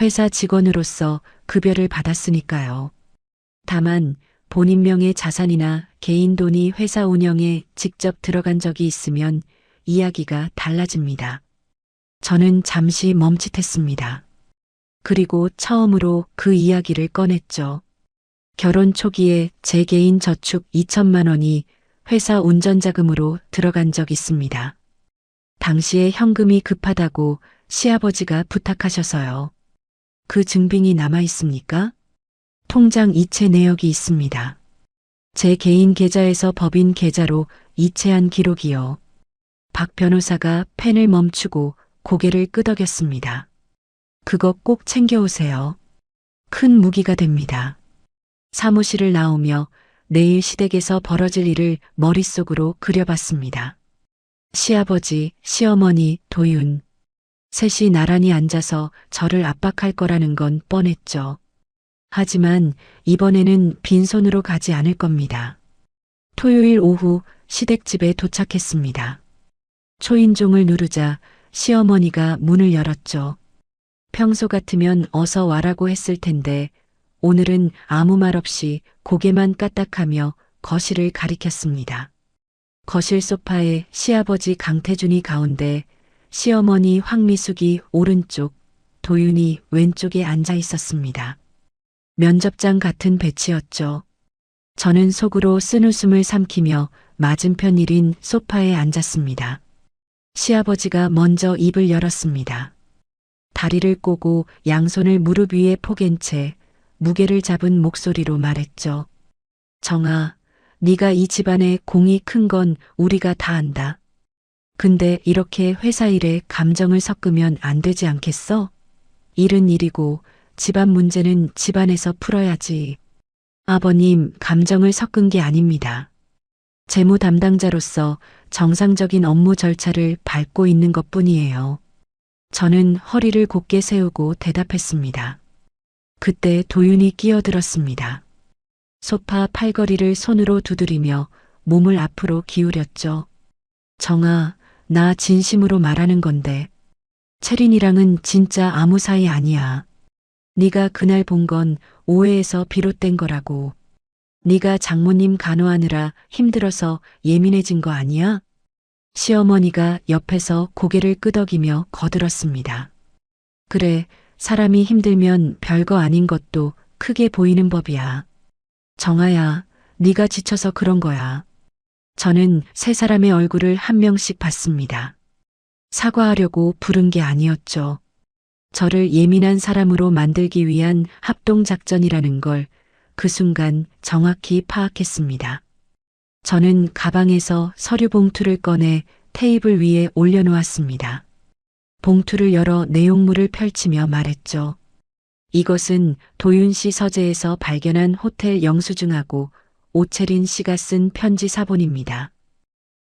[SPEAKER 1] 회사 직원으로서 급여를 받았으니까요. 다만 본인 명의 자산이나 개인 돈이 회사 운영에 직접 들어간 적이 있으면 이야기가 달라집니다. 저는 잠시 멈칫했습니다. 그리고 처음으로 그 이야기를 꺼냈죠. 결혼 초기에 제 개인 저축 2천만 원이 회사 운전자금으로 들어간 적 있습니다. 당시에 현금이 급하다고 시아버지가 부탁하셔서요. 그 증빙이 남아 있습니까? 통장 이체 내역이 있습니다. 제 개인 계좌에서 법인 계좌로 이체한 기록이요. 박 변호사가 펜을 멈추고 고개를 끄덕였습니다. 그거 꼭 챙겨오세요. 큰 무기가 됩니다. 사무실을 나오며 내일 시댁에서 벌어질 일을 머릿속으로 그려봤습니다. 시아버지, 시어머니, 도윤. 셋이 나란히 앉아서 저를 압박할 거라는 건 뻔했죠. 하지만 이번에는 빈손으로 가지 않을 겁니다. 토요일 오후 시댁집에 도착했습니다. 초인종을 누르자 시어머니가 문을 열었죠. 평소 같으면 어서 와라고 했을 텐데 오늘은 아무 말 없이 고개만 까딱하며 거실을 가리켰습니다. 거실 소파에 시아버지 강태준이 가운데, 시어머니 황미숙이 오른쪽, 도윤이 왼쪽에 앉아 있었습니다. 면접장 같은 배치였죠. 저는 속으로 쓴웃음을 삼키며 맞은편 1인 소파에 앉았습니다. 시아버지가 먼저 입을 열었습니다. 다리를 꼬고 양손을 무릎 위에 포갠 채 무게를 잡은 목소리로 말했죠. 정아, 네가 이 집안에 공이 큰 건 우리가 다 안다. 근데 이렇게 회사 일에 감정을 섞으면 안 되지 않겠어? 일은 일이고 집안 문제는 집안에서 풀어야지. 아버님, 감정을 섞은 게 아닙니다. 재무 담당자로서 정상적인 업무 절차를 밟고 있는 것뿐이에요. 저는 허리를 곧게 세우고 대답했습니다. 그때 도윤이 끼어들었습니다. 소파 팔걸이를 손으로 두드리며 몸을 앞으로 기울였죠. 정아, 나 진심으로 말하는 건데 채린이랑은 진짜 아무 사이 아니야. 네가 그날 본 건 오해에서 비롯된 거라고. 네가 장모님 간호하느라 힘들어서 예민해진 거 아니야? 시어머니가 옆에서 고개를 끄덕이며 거들었습니다. 그래, 사람이 힘들면 별거 아닌 것도 크게 보이는 법이야. 정아야, 네가 지쳐서 그런 거야. 저는 세 사람의 얼굴을 한 명씩 봤습니다. 사과하려고 부른 게 아니었죠. 저를 예민한 사람으로 만들기 위한 합동작전이라는 걸 그 순간 정확히 파악했습니다. 저는 가방에서 서류 봉투를 꺼내 테이블 위에 올려놓았습니다. 봉투를 열어 내용물을 펼치며 말했죠. 이것은 도윤 씨 서재에서 발견한 호텔 영수증하고 오채린 씨가 쓴 편지 사본입니다.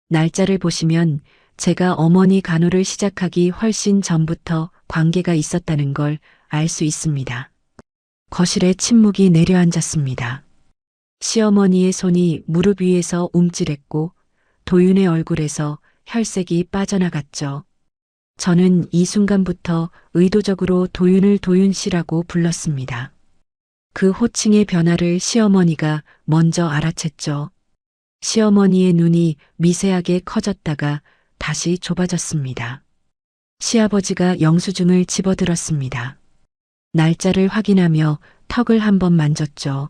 [SPEAKER 1] 날짜를 보시면 제가 어머니 간호를 시작하기 훨씬 전부터 관계가 있었다는 걸 알 수 있습니다. 거실에 침묵이 내려앉았습니다. 시어머니의 손이 무릎 위에서 움찔했고 도윤의 얼굴에서 혈색이 빠져나갔죠. 저는 이 순간부터 의도적으로 도윤을 도윤 씨라고 불렀습니다. 그 호칭의 변화를 시어머니가 먼저 알아챘죠. 시어머니의 눈이 미세하게 커졌다가 다시 좁아졌습니다. 시아버지가 영수증을 집어들었습니다. 날짜를 확인하며 턱을 한번 만졌죠.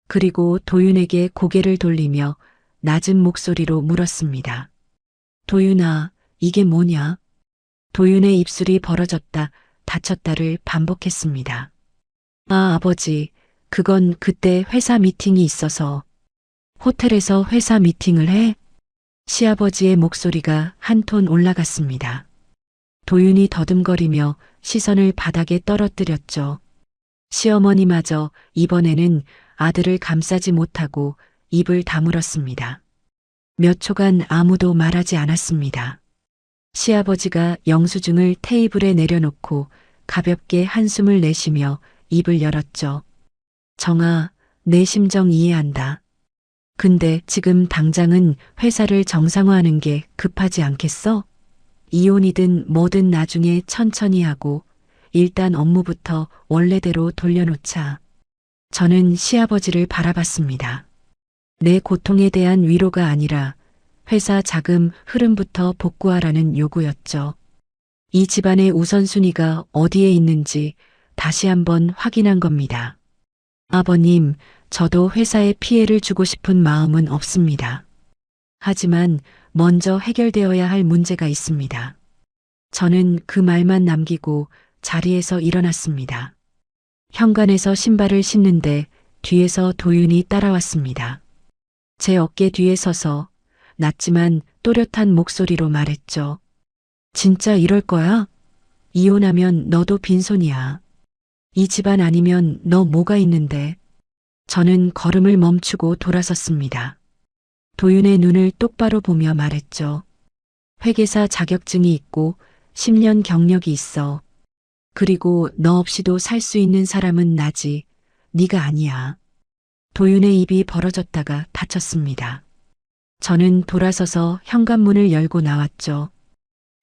[SPEAKER 1] 그리고 도윤에게 고개를 돌리며 낮은 목소리로 물었습니다. 도윤아, 이게 뭐냐? 도윤의 입술이 벌어졌다, 닫혔다를 반복했습니다. 아, 아버지, 그건 그때 회사 미팅이 있어서. 호텔에서 회사 미팅을 해? 시아버지의 목소리가 한 톤 올라갔습니다. 도윤이 더듬거리며 시선을 바닥에 떨어뜨렸죠. 시어머니마저 이번에는 아들을 감싸지 못하고 입을 다물었습니다. 몇 초간 아무도 말하지 않았습니다. 시아버지가 영수증을 테이블에 내려놓고 가볍게 한숨을 내쉬며 입을 열었죠. 정아, 내 심정 이해한다. 근데 지금 당장은 회사를 정상화하는 게 급하지 않겠어? 이혼이든 뭐든 나중에 천천히 하고 일단 업무부터 원래대로 돌려놓자. 저는 시아버지를 바라봤습니다. 내 고통에 대한 위로가 아니라 회사 자금 흐름부터 복구하라는 요구였죠. 이 집안의 우선순위가 어디에 있는지 다시 한번 확인한 겁니다. 아버님, 저도 회사에 피해를 주고 싶은 마음은 없습니다. 하지만 먼저 해결되어야 할 문제가 있습니다. 저는 그 말만 남기고 자리에서 일어났습니다. 현관에서 신발을 신는데 뒤에서 도윤이 따라왔습니다. 제 어깨 뒤에 서서 낮지만 또렷한 목소리로 말했죠. 진짜 이럴 거야? 이혼하면 너도 빈손이야. 이 집안 아니면 너 뭐가 있는데? 저는 걸음을 멈추고 돌아섰습니다. 도윤의 눈을 똑바로 보며 말했죠. 회계사 자격증이 있고 10년 경력이 있어. 그리고 너 없이도 살 수 있는 사람은 나지. 네가 아니야. 도윤의 입이 벌어졌다가 닫혔습니다. 저는 돌아서서 현관문을 열고 나왔죠.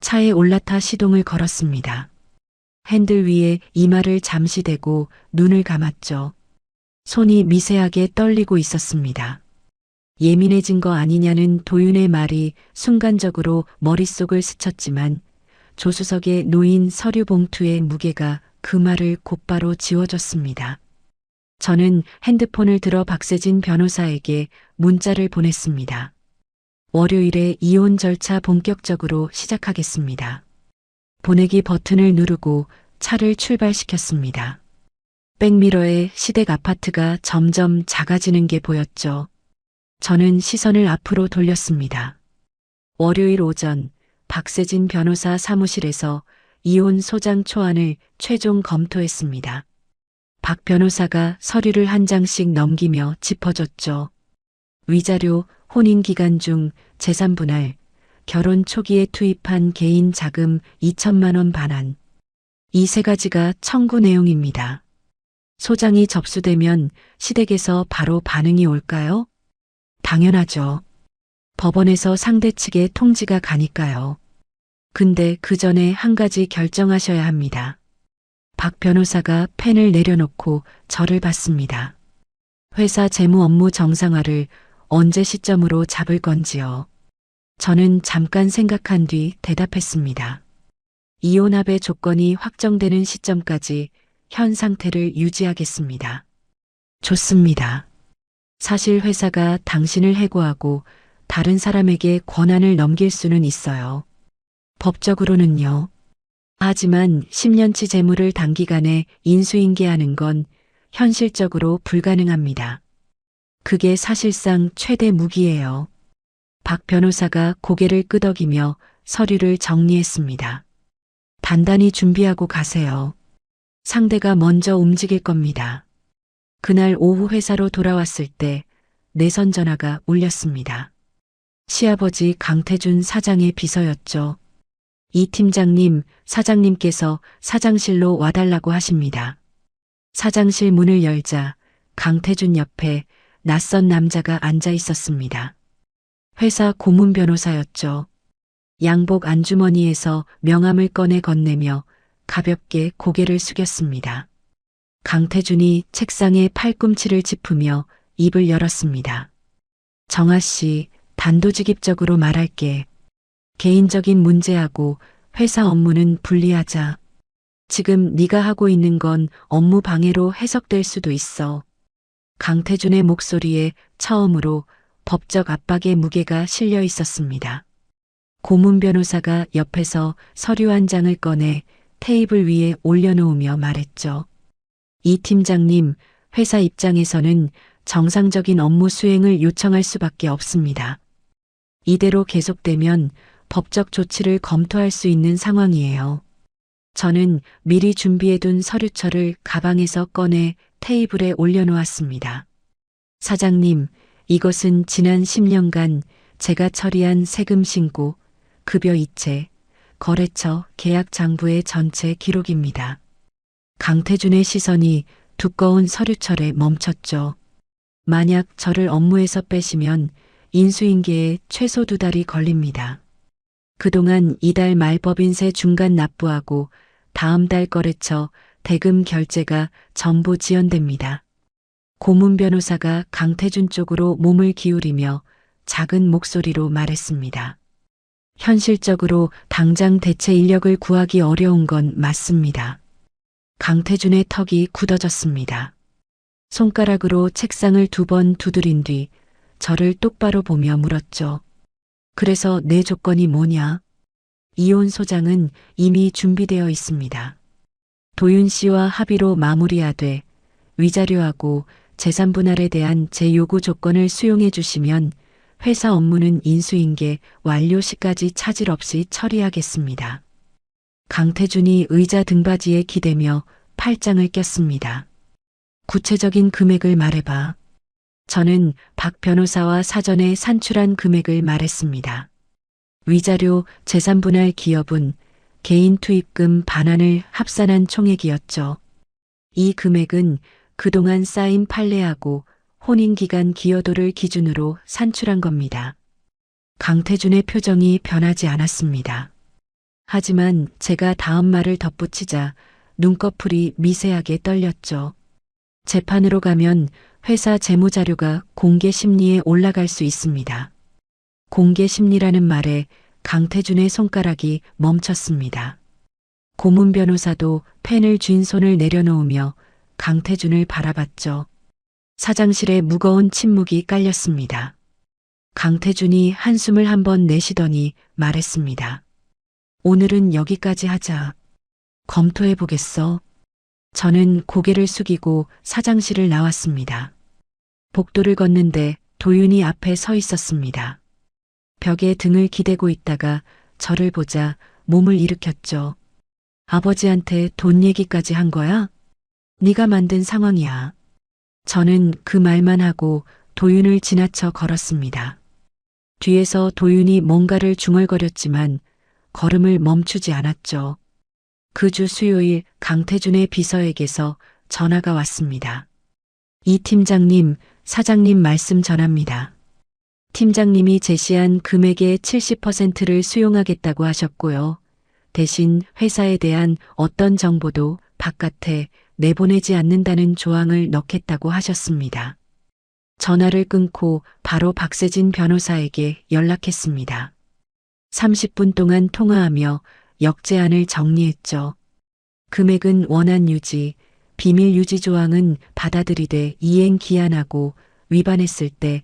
[SPEAKER 1] 차에 올라타 시동을 걸었습니다. 핸들 위에 이마를 잠시 대고 눈을 감았죠. 손이 미세하게 떨리고 있었습니다. 예민해진 거 아니냐는 도윤의 말이 순간적으로 머릿속을 스쳤지만 조수석에 놓인 서류 봉투의 무게가 그 말을 곧바로 지워줬습니다. 저는 핸드폰을 들어 박세진 변호사에게 문자를 보냈습니다. 월요일에 이혼 절차 본격적으로 시작하겠습니다. 보내기 버튼을 누르고 차를 출발시켰습니다. 백미러에 시댁 아파트가 점점 작아지는 게 보였죠. 저는 시선을 앞으로 돌렸습니다. 월요일 오전 박세진 변호사 사무실에서 이혼 소장 초안을 최종 검토했습니다. 박 변호사가 서류를 한 장씩 넘기며 짚어줬죠. 위자료, 혼인 기간 중 재산 분할, 결혼 초기에 투입한 개인 자금 2천만 원 반환. 이 세 가지가 청구 내용입니다. 소장이 접수되면 시댁에서 바로 반응이 올까요? 당연하죠. 법원에서 상대 측에 통지가 가니까요. 근데 그 전에 한 가지 결정하셔야 합니다. 박 변호사가 펜을 내려놓고 저를 봤습니다. 회사 재무 업무 정상화를 언제 시점으로 잡을 건지요. 저는 잠깐 생각한 뒤 대답했습니다. 이혼합의 조건이 확정되는 시점까지 현 상태를 유지하겠습니다. 좋습니다. 사실 회사가 당신을 해고하고 다른 사람에게 권한을 넘길 수는 있어요. 법적으로는요. 하지만 10년치 재물을 단기간에 인수인계하는 건 현실적으로 불가능합니다. 그게 사실상 최대 무기예요. 박 변호사가 고개를 끄덕이며 서류를 정리했습니다. 단단히 준비하고 가세요. 상대가 먼저 움직일 겁니다. 그날 오후 회사로 돌아왔을 때 내선 전화가 울렸습니다. 시아버지 강태준 사장의 비서였죠. 이 팀장님, 사장님께서 사장실로 와달라고 하십니다. 사장실 문을 열자 강태준 옆에 낯선 남자가 앉아 있었습니다. 회사 고문 변호사였죠. 양복 안주머니에서 명함을 꺼내 건네며 가볍게 고개를 숙였습니다. 강태준이 책상에 팔꿈치를 짚으며 입을 열었습니다. 정아 씨, 단도직입적으로 말할게. 개인적인 문제하고 회사 업무는 분리하자. 지금 네가 하고 있는 건 업무 방해로 해석될 수도 있어. 강태준의 목소리에 처음으로 법적 압박의 무게가 실려 있었습니다. 고문 변호사가 옆에서 서류 한 장을 꺼내 테이블 위에 올려놓으며 말했죠. 이 팀장님, 회사 입장에서는 정상적인 업무 수행을 요청할 수밖에 없습니다. 이대로 계속되면 법적 조치를 검토할 수 있는 상황이에요. 저는 미리 준비해둔 서류철을 가방에서 꺼내 테이블에 올려놓았습니다. 사장님, 이것은 지난 10년간 제가 처리한 세금 신고, 급여 이체, 거래처 계약 장부의 전체 기록입니다. 강태준의 시선이 두꺼운 서류철에 멈췄죠. 만약 저를 업무에서 빼시면 인수인계에 최소 2달이 걸립니다. 그동안 이달 말 법인세 중간 납부하고 다음 달 거래처 대금 결제가 전부 지연됩니다. 고문 변호사가 강태준 쪽으로 몸을 기울이며 작은 목소리로 말했습니다. 현실적으로 당장 대체 인력을 구하기 어려운 건 맞습니다. 강태준의 턱이 굳어졌습니다. 손가락으로 책상을 2번 두드린 뒤 저를 똑바로 보며 물었죠. 그래서 내 조건이 뭐냐? 이혼 소장은 이미 준비되어 있습니다. 도윤 씨와 합의로 마무리하되 위자료하고 재산 분할에 대한 제 요구 조건을 수용해 주시면 회사 업무는 인수인계 완료 시까지 차질 없이 처리하겠습니다. 강태준이 의자 등받이에 기대며 팔짱을 꼈습니다. 구체적인 금액을 말해봐. 저는 박 변호사와 사전에 산출한 금액을 말했습니다. 위자료, 재산분할 기여분, 개인 투입금 반환을 합산한 총액이었죠. 이 금액은 그동안 쌓인 판례하고 혼인기간 기여도를 기준으로 산출한 겁니다. 강태준의 표정이 변하지 않았습니다. 하지만 제가 다음 말을 덧붙이자 눈꺼풀이 미세하게 떨렸죠. 재판으로 가면 회사 재무자료가 공개 심리에 올라갈 수 있습니다. 공개 심리라는 말에 강태준의 손가락이 멈췄습니다. 고문 변호사도 펜을 쥔 손을 내려놓으며 강태준을 바라봤죠. 사장실에 무거운 침묵이 깔렸습니다. 강태준이 한숨을 한번 내쉬더니 말했습니다. 오늘은 여기까지 하자. 검토해 보겠어. 저는 고개를 숙이고 사장실을 나왔습니다. 복도를 걷는데 도윤이 앞에 서 있었습니다. 벽에 등을 기대고 있다가 저를 보자 몸을 일으켰죠. 아버지한테 돈 얘기까지 한 거야? 네가 만든 상황이야. 저는 그 말만 하고 도윤을 지나쳐 걸었습니다. 뒤에서 도윤이 뭔가를 중얼거렸지만 걸음을 멈추지 않았죠. 그 주 수요일 강태준의 비서에게서 전화가 왔습니다. 이 팀장님, 사장님 말씀 전합니다. 팀장님이 제시한 금액의 70%를 수용하겠다고 하셨고요. 대신 회사에 대한 어떤 정보도 바깥에 내보내지 않는다는 조항을 넣겠다고 하셨습니다. 전화를 끊고 바로 박세진 변호사에게 연락했습니다. 30분 동안 통화하며 역제안을 정리했죠. 금액은 원안 유지, 비밀 유지 조항은 받아들이되 이행 기한하고 위반했을 때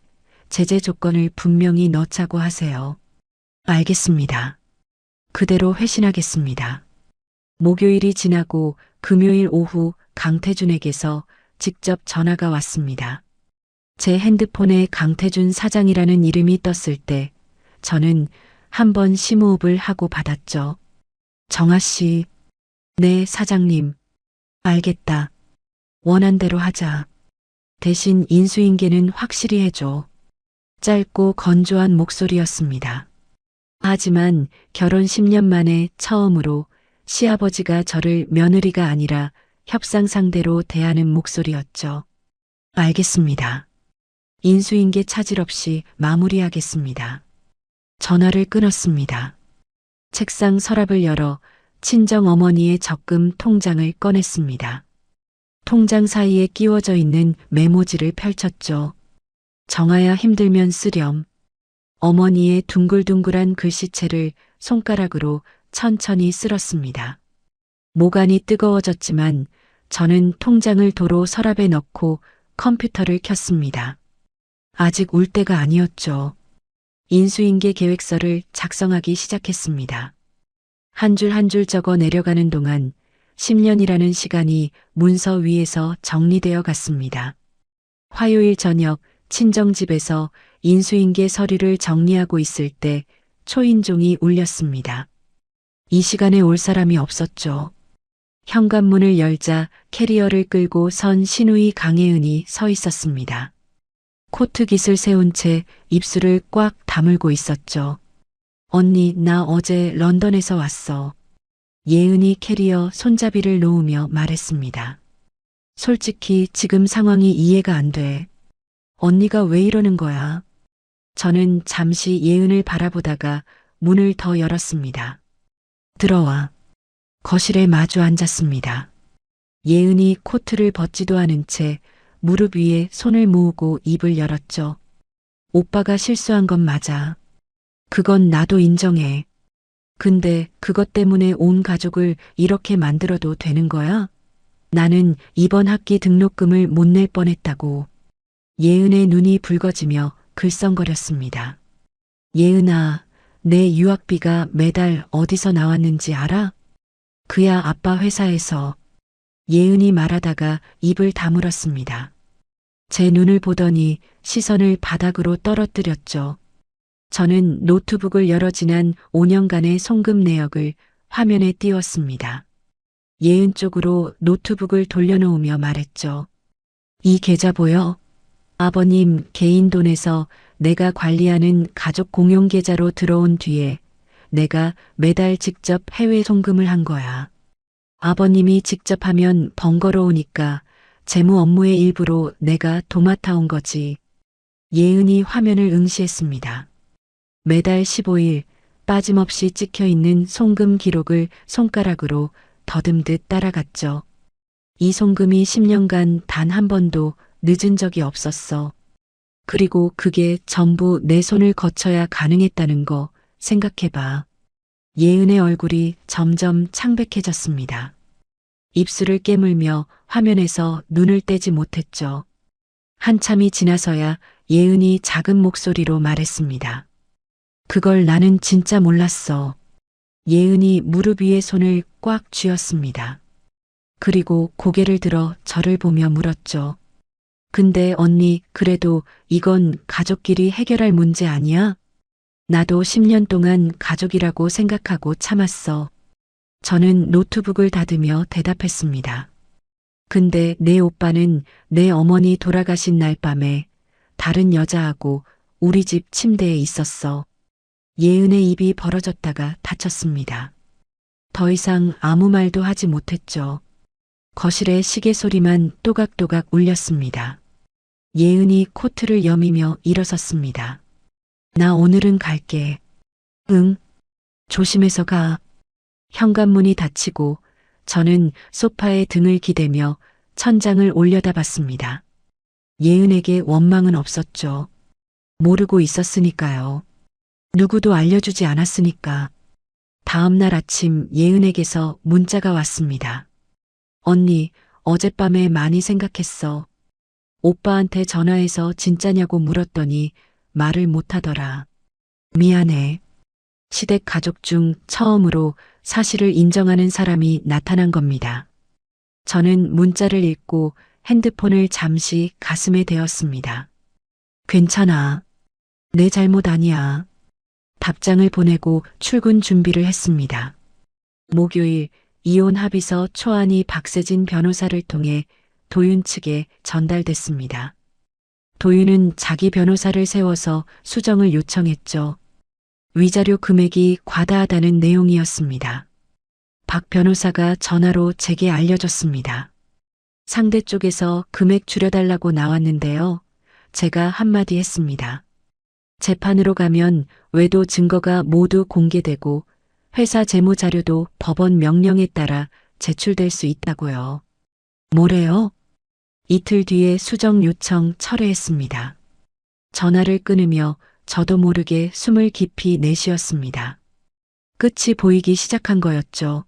[SPEAKER 1] 제재 조건을 분명히 넣자고 하세요. 알겠습니다. 그대로 회신하겠습니다. 목요일이 지나고 금요일 오후 강태준에게서 직접 전화가 왔습니다. 제 핸드폰에 강태준 사장이라는 이름이 떴을 때 저는 한번 심호흡을 하고 받았죠. 정아 씨. 네, 사장님. 알겠다. 원한대로 하자. 대신 인수인계는 확실히 해줘. 짧고 건조한 목소리였습니다. 하지만 결혼 10년 만에 처음으로 시아버지가 저를 며느리가 아니라 협상 상대로 대하는 목소리였죠. 알겠습니다. 인수인계 차질 없이 마무리하겠습니다. 전화를 끊었습니다. 책상 서랍을 열어 친정 어머니의 적금 통장을 꺼냈습니다. 통장 사이에 끼워져 있는 메모지를 펼쳤죠. 정아야 힘들면 쓰렴. 어머니의 둥글둥글한 글씨체를 손가락으로 천천히 쓸었습니다. 모간이 뜨거워졌지만 저는 통장을 도로 서랍에 넣고 컴퓨터를 켰습니다. 아직 울 때가 아니었죠. 인수인계 계획서를 작성하기 시작했습니다. 한 줄 한 줄 적어 내려가는 동안 10년이라는 시간이 문서 위에서 정리되어 갔습니다. 화요일 저녁 친정집에서 인수인계 서류를 정리하고 있을 때 초인종이 울렸습니다. 이 시간에 올 사람이 없었죠. 현관문을 열자 캐리어를 끌고 선 시누이 강혜은이 서 있었습니다. 코트 깃을 세운 채 입술을 꽉 다물고 있었죠. 언니, 나 어제 런던에서 왔어. 예은이 캐리어 손잡이를 놓으며 말했습니다. 솔직히 지금 상황이 이해가 안 돼. 언니가 왜 이러는 거야? 저는 잠시 예은을 바라보다가 문을 더 열었습니다. 들어와. 거실에 마주 앉았습니다. 예은이 코트를 벗지도 않은 채 무릎 위에 손을 모으고 입을 열었죠. 오빠가 실수한 건 맞아. 그건 나도 인정해. 근데 그것 때문에 온 가족을 이렇게 만들어도 되는 거야? 나는 이번 학기 등록금을 못 낼 뻔했다고. 예은의 눈이 붉어지며 글썽거렸습니다. 예은아, 내 유학비가 매달 어디서 나왔는지 알아? 그야 아빠 회사에서. 예은이 말하다가 입을 다물었습니다. 제 눈을 보더니 시선을 바닥으로 떨어뜨렸죠. 저는 노트북을 열어 지난 5년간의 송금 내역을 화면에 띄웠습니다. 예은 쪽으로 노트북을 돌려놓으며 말했죠. 이 계좌 보여? 아버님 개인 돈에서 내가 관리하는 가족 공용 계좌로 들어온 뒤에 내가 매달 직접 해외 송금을 한 거야. 아버님이 직접 하면 번거로우니까 재무 업무의 일부로 내가 도맡아 온 거지. 예은이 화면을 응시했습니다. 매달 15일 빠짐없이 찍혀 있는 송금 기록을 손가락으로 더듬듯 따라갔죠. 이 송금이 10년간 단 한 번도 늦은 적이 없었어. 그리고 그게 전부 내 손을 거쳐야 가능했다는 거 생각해봐. 예은의 얼굴이 점점 창백해졌습니다. 입술을 깨물며 화면에서 눈을 떼지 못했죠. 한참이 지나서야 예은이 작은 목소리로 말했습니다. 그걸 나는 진짜 몰랐어. 예은이 무릎 위에 손을 꽉 쥐었습니다. 그리고 고개를 들어 저를 보며 물었죠. 근데 언니, 그래도 이건 가족끼리 해결할 문제 아니야? 나도 10년 동안 가족이라고 생각하고 참았어. 저는 노트북을 닫으며 대답했습니다. 근데 내 오빠는 내 어머니 돌아가신 날 밤에 다른 여자하고 우리 집 침대에 있었어. 예은의 입이 벌어졌다가 닫혔습니다. 더 이상 아무 말도 하지 못했죠. 거실에 시계 소리만 또각또각 울렸습니다. 예은이 코트를 여미며 일어섰습니다. 나 오늘은 갈게. 응. 조심해서 가. 현관문이 닫히고 저는 소파에 등을 기대며 천장을 올려다봤습니다. 예은에게 원망은 없었죠. 모르고 있었으니까요. 누구도 알려주지 않았으니까. 다음 날 아침 예은에게서 문자가 왔습니다. 언니, 어젯밤에 많이 생각했어. 오빠한테 전화해서 진짜냐고 물었더니 말을 못하더라. 미안해. 시댁 가족 중 처음으로 사실을 인정하는 사람이 나타난 겁니다. 저는 문자를 읽고 핸드폰을 잠시 가슴에 대었습니다. 괜찮아. 내 잘못 아니야. 답장을 보내고 출근 준비를 했습니다. 목요일 이혼 합의서 초안이 박세진 변호사를 통해 도윤 측에 전달됐습니다. 도윤은 자기 변호사를 세워서 수정을 요청했죠. 위자료 금액이 과다하다는 내용이었습니다. 박 변호사가 전화로 제게 알려줬습니다. 상대 쪽에서 금액 줄여달라고 나왔는데요. 제가 한마디 했습니다. 재판으로 가면 외도 증거가 모두 공개되고 회사 재무 자료도 법원 명령에 따라 제출될 수 있다고요. 뭐래요? 이틀 뒤에 수정 요청 철회했습니다. 전화를 끊으며 저도 모르게 숨을 깊이 내쉬었습니다. 끝이 보이기 시작한 거였죠.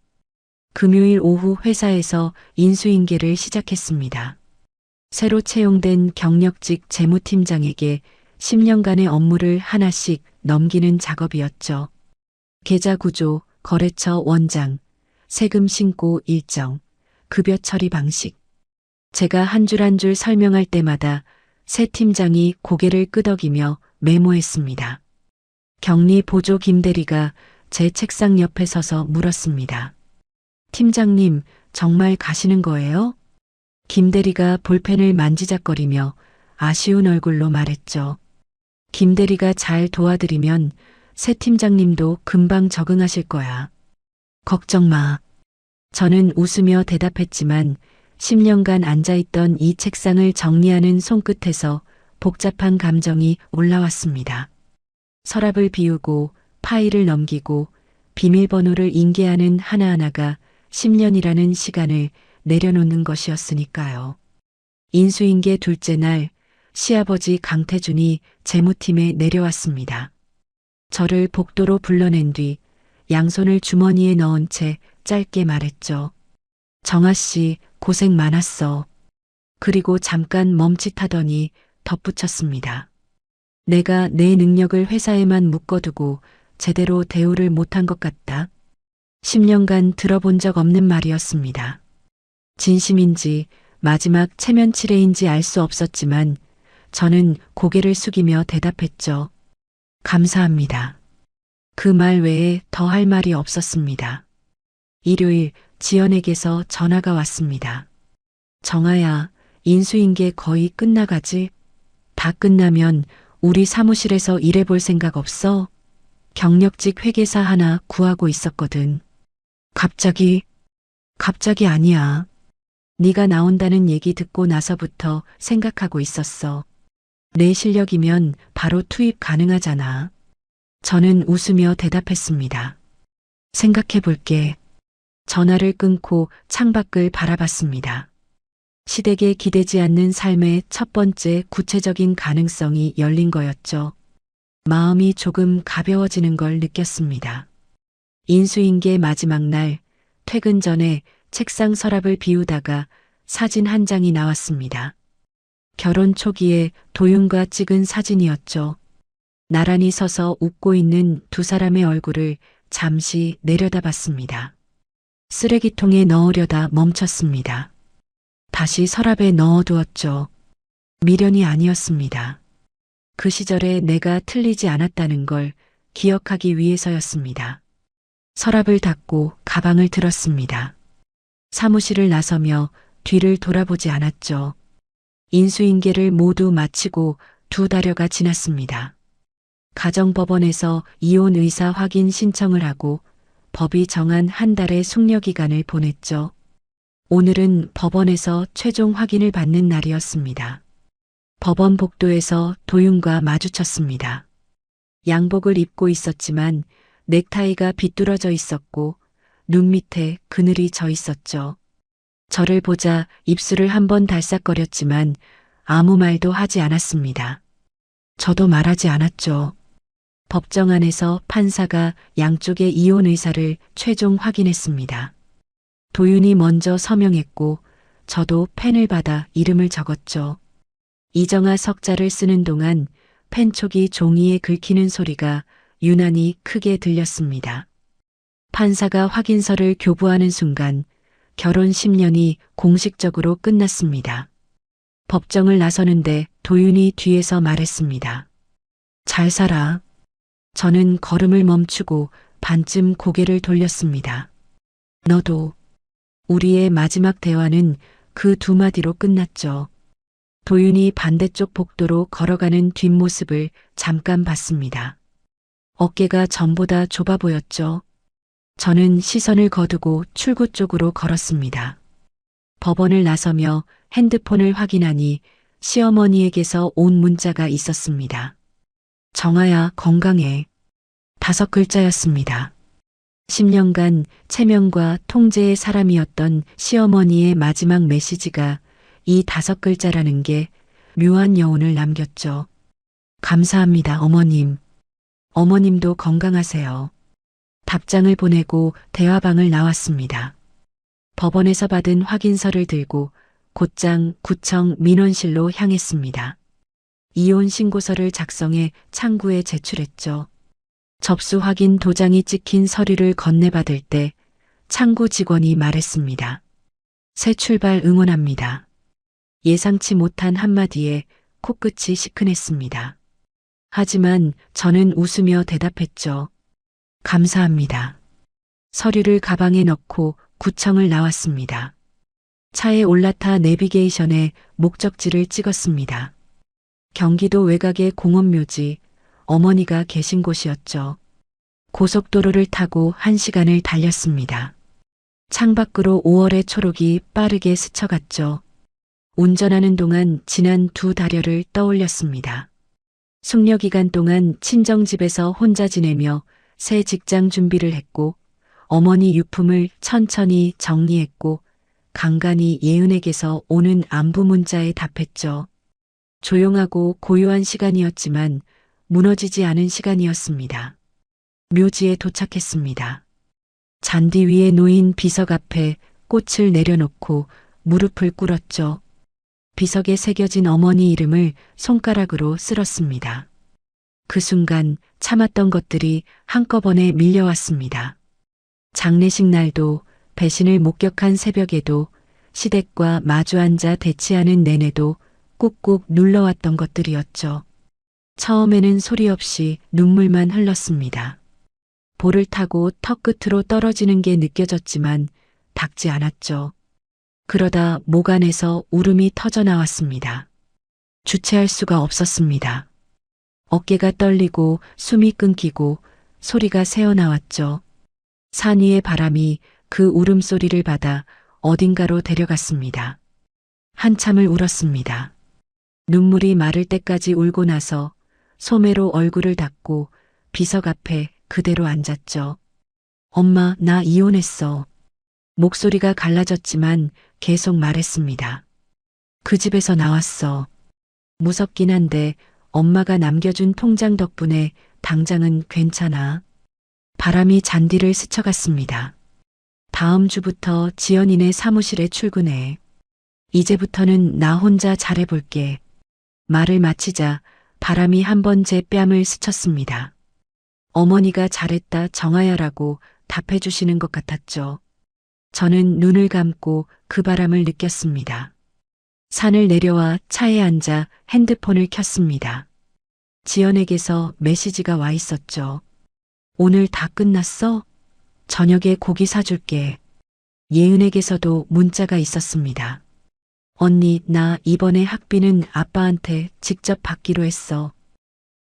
[SPEAKER 1] 금요일 오후 회사에서 인수인계를 시작했습니다. 새로 채용된 경력직 재무팀장에게 10년간의 업무를 하나씩 넘기는 작업이었죠. 계좌 구조, 거래처 원장, 세금 신고 일정, 급여 처리 방식. 제가 한 줄 한 줄 설명할 때마다 새 팀장이 고개를 끄덕이며 메모했습니다. 격리 보조 김대리가 제 책상 옆에 서서 물었습니다. 팀장님, 정말 가시는 거예요? 김대리가 볼펜을 만지작거리며 아쉬운 얼굴로 말했죠. 김대리가 잘 도와드리면 새 팀장님도 금방 적응하실 거야. 걱정 마. 저는 웃으며 대답했지만 10년간 앉아있던 이 책상을 정리하는 손끝에서 복잡한 감정이 올라왔습니다. 서랍을 비우고 파일을 넘기고 비밀번호를 인계하는 하나하나가 10년이라는 시간을 내려놓는 것이었으니까요. 인수인계 둘째 날 시아버지 강태준이 재무팀에 내려왔습니다. 저를 복도로 불러낸 뒤 양손을 주머니에 넣은 채 짧게 말했죠. 정아 씨, 고생 많았어. 그리고 잠깐 멈칫하더니 덧붙였습니다. 내가 내 능력을 회사에만 묶어두고 제대로 대우를 못한 것 같다. 10년간 들어본 적 없는 말이었습니다. 진심인지 마지막 체면치레인지 알 수 없었지만 저는 고개를 숙이며 대답했죠. 감사합니다. 그 말 외에 더 할 말이 없었습니다. 일요일 지연에게서 전화가 왔습니다. 정아야, 인수인계 거의 끝나가지? 다 끝나면 우리 사무실에서 일해볼 생각 없어? 경력직 회계사 하나 구하고 있었거든. 갑자기 아니야. 네가 나온다는 얘기 듣고 나서부터 생각하고 있었어. 내 실력이면 바로 투입 가능하잖아. 저는 웃으며 대답했습니다. 생각해 볼게. 전화를 끊고 창밖을 바라봤습니다. 시댁에 기대지 않는 삶의 첫 번째 구체적인 가능성이 열린 거였죠. 마음이 조금 가벼워지는 걸 느꼈습니다. 인수인계 마지막 날, 퇴근 전에 책상 서랍을 비우다가 사진 한 장이 나왔습니다. 결혼 초기에 도윤과 찍은 사진이었죠. 나란히 서서 웃고 있는 두 사람의 얼굴을 잠시 내려다봤습니다. 쓰레기통에 넣으려다 멈췄습니다. 다시 서랍에 넣어두었죠. 미련이 아니었습니다. 그 시절에 내가 틀리지 않았다는 걸 기억하기 위해서였습니다. 서랍을 닫고 가방을 들었습니다. 사무실을 나서며 뒤를 돌아보지 않았죠. 인수인계를 모두 마치고 2달여가 지났습니다. 가정법원에서 이혼 의사 확인 신청을 하고 법이 정한 한 달의 숙려기간을 보냈죠. 오늘은 법원에서 최종 확인을 받는 날이었습니다. 법원 복도에서 도윤과 마주쳤습니다. 양복을 입고 있었지만 넥타이가 비뚤어져 있었고 눈 밑에 그늘이 져 있었죠. 저를 보자 입술을 한번 달싹거렸지만 아무 말도 하지 않았습니다. 저도 말하지 않았죠. 법정 안에서 판사가 양쪽의 이혼 의사를 최종 확인했습니다. 도윤이 먼저 서명했고 저도 펜을 받아 이름을 적었죠. 이정아 석자를 쓰는 동안 펜촉이 종이에 긁히는 소리가 유난히 크게 들렸습니다. 판사가 확인서를 교부하는 순간 결혼 10년이 공식적으로 끝났습니다. 법정을 나서는데 도윤이 뒤에서 말했습니다. 잘 살아. 저는 걸음을 멈추고 반쯤 고개를 돌렸습니다. 너도. 우리의 마지막 대화는 그 두 마디로 끝났죠. 도윤이 반대쪽 복도로 걸어가는 뒷모습을 잠깐 봤습니다. 어깨가 전보다 좁아 보였죠. 저는 시선을 거두고 출구 쪽으로 걸었습니다. 법원을 나서며 핸드폰을 확인하니 시어머니에게서 온 문자가 있었습니다. 정아야, 건강해. 5글자였습니다. 10년간 체면과 통제의 사람이었던 시어머니의 마지막 메시지가 이 5글자라는 게 묘한 여운을 남겼죠. 감사합니다, 어머님. 어머님도 건강하세요. 답장을 보내고 대화방을 나왔습니다. 법원에서 받은 확인서를 들고 곧장 구청 민원실로 향했습니다. 이혼 신고서를 작성해 창구에 제출했죠. 접수 확인 도장이 찍힌 서류를 건네받을 때 창구 직원이 말했습니다. 새 출발 응원합니다. 예상치 못한 한마디에 코끝이 시큰했습니다. 하지만 저는 웃으며 대답했죠. 감사합니다. 서류를 가방에 넣고 구청을 나왔습니다. 차에 올라타 내비게이션에 목적지를 찍었습니다. 경기도 외곽의 공원묘지, 어머니가 계신 곳이었죠. 고속도로를 타고 1시간을 달렸습니다. 창밖으로 5월의 초록이 빠르게 스쳐갔죠. 운전하는 동안 지난 2달여를 떠올렸습니다. 숙려 기간 동안 친정집에서 혼자 지내며 새 직장 준비를 했고, 어머니 유품을 천천히 정리했고, 간간히 예은에게서 오는 안부 문자에 답했죠. 조용하고 고요한 시간이었지만 무너지지 않은 시간이었습니다. 묘지에 도착했습니다. 잔디 위에 놓인 비석 앞에 꽃을 내려놓고 무릎을 꿇었죠. 비석에 새겨진 어머니 이름을 손가락으로 쓸었습니다. 그 순간 참았던 것들이 한꺼번에 밀려왔습니다. 장례식 날도, 배신을 목격한 새벽에도, 시댁과 마주 앉아 대치하는 내내도 꾹꾹 눌러왔던 것들이었죠. 처음에는 소리 없이 눈물만 흘렀습니다. 볼을 타고 턱 끝으로 떨어지는 게 느껴졌지만 닿지 않았죠. 그러다 목 안에서 울음이 터져 나왔습니다. 주체할 수가 없었습니다. 어깨가 떨리고 숨이 끊기고 소리가 새어나왔죠. 산 위의 바람이 그 울음소리를 받아 어딘가로 데려갔습니다. 한참을 울었습니다. 눈물이 마를 때까지 울고 나서 소매로 얼굴을 닦고 비석 앞에 그대로 앉았죠. 엄마, 나 이혼했어. 목소리가 갈라졌지만 계속 말했습니다. 그 집에서 나왔어. 무섭긴 한데 엄마가 남겨준 통장 덕분에 당장은 괜찮아. 바람이 잔디를 스쳐갔습니다. 다음 주부터 지연이네 사무실에 출근해. 이제부터는 나 혼자 잘해볼게. 말을 마치자 바람이 한 번 제 뺨을 스쳤습니다. 어머니가 잘했다 정아야라고 답해주시는 것 같았죠. 저는 눈을 감고 그 바람을 느꼈습니다. 산을 내려와 차에 앉아 핸드폰을 켰습니다. 지연에게서 메시지가 와 있었죠. 오늘 다 끝났어? 저녁에 고기 사줄게. 예은에게서도 문자가 있었습니다. 언니, 나 이번에 학비는 아빠한테 직접 받기로 했어.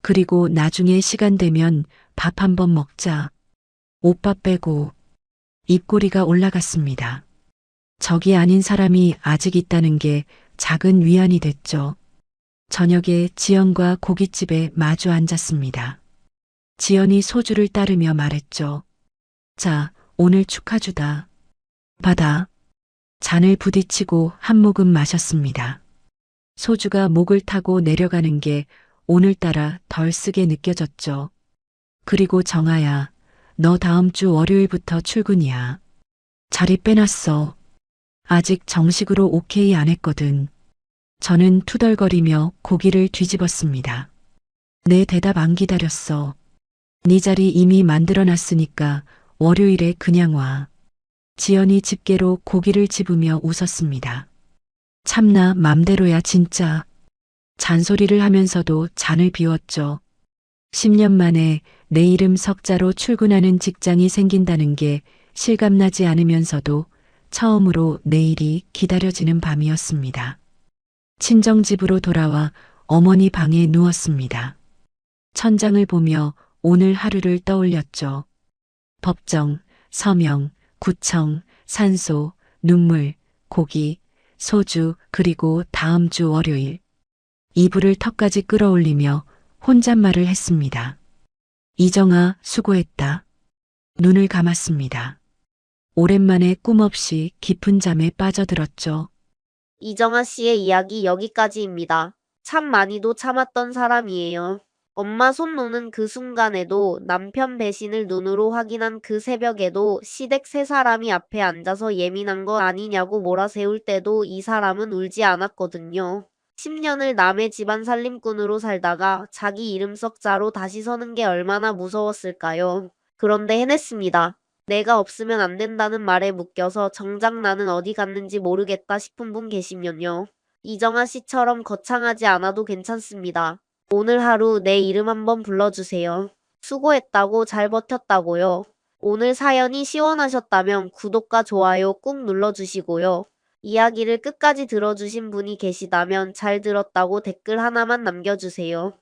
[SPEAKER 1] 그리고 나중에 시간 되면 밥 한번 먹자. 오빠 빼고. 입꼬리가 올라갔습니다. 적이 아닌 사람이 아직 있다는 게 작은 위안이 됐죠. 저녁에 지연과 고깃집에 마주 앉았습니다. 지연이 소주를 따르며 말했죠. 자, 오늘 축하주다. 받아. 잔을 부딪히고 한 모금 마셨습니다. 소주가 목을 타고 내려가는 게 오늘따라 덜 쓰게 느껴졌죠. 그리고 정아야, 너 다음 주 월요일부터 출근이야. 자리 빼놨어. 아직 정식으로 오케이 안 했거든. 저는 투덜거리며 고기를 뒤집었습니다. 내 대답 안 기다렸어. 네 자리 이미 만들어놨으니까 월요일에 그냥 와. 지연이 집게로 고기를 집으며 웃었습니다. 참나 맘대로야 진짜. 잔소리를 하면서도 잔을 비웠죠. 10년 만에 내 이름 석자로 출근하는 직장이 생긴다는 게 실감나지 않으면서도 처음으로 내일이 기다려지는 밤이었습니다. 친정집으로 돌아와 어머니 방에 누웠습니다. 천장을 보며 오늘 하루를 떠올렸죠. 법정, 서명, 구청, 산소, 눈물, 고기, 소주, 그리고 다음 주 월요일. 이불을 턱까지 끌어올리며 혼잣말을 했습니다. 이정아, 수고했다. 눈을 감았습니다. 오랜만에 꿈 없이 깊은 잠에 빠져들었죠.
[SPEAKER 2] 이정아 씨의 이야기 여기까지입니다. 참 많이도 참았던 사람이에요. 엄마 손 놓는 그 순간에도, 남편 배신을 눈으로 확인한 그 새벽에도, 시댁 세 사람이 앞에 앉아서 예민한 거 아니냐고 몰아세울 때도 이 사람은 울지 않았거든요. 10년을 남의 집안 살림꾼으로 살다가 자기 이름 석자로 다시 서는 게 얼마나 무서웠을까요? 그런데 해냈습니다. 내가 없으면 안 된다는 말에 묶여서 정작 나는 어디 갔는지 모르겠다 싶은 분 계시면요. 이정아 씨처럼 거창하지 않아도 괜찮습니다. 오늘 하루 내 이름 한번 불러주세요. 수고했다고 잘 버텼다고요. 오늘 사연이 시원하셨다면 구독과 좋아요 꾹 눌러주시고요. 이야기를 끝까지 들어주신 분이 계시다면 잘 들었다고 댓글 하나만 남겨주세요.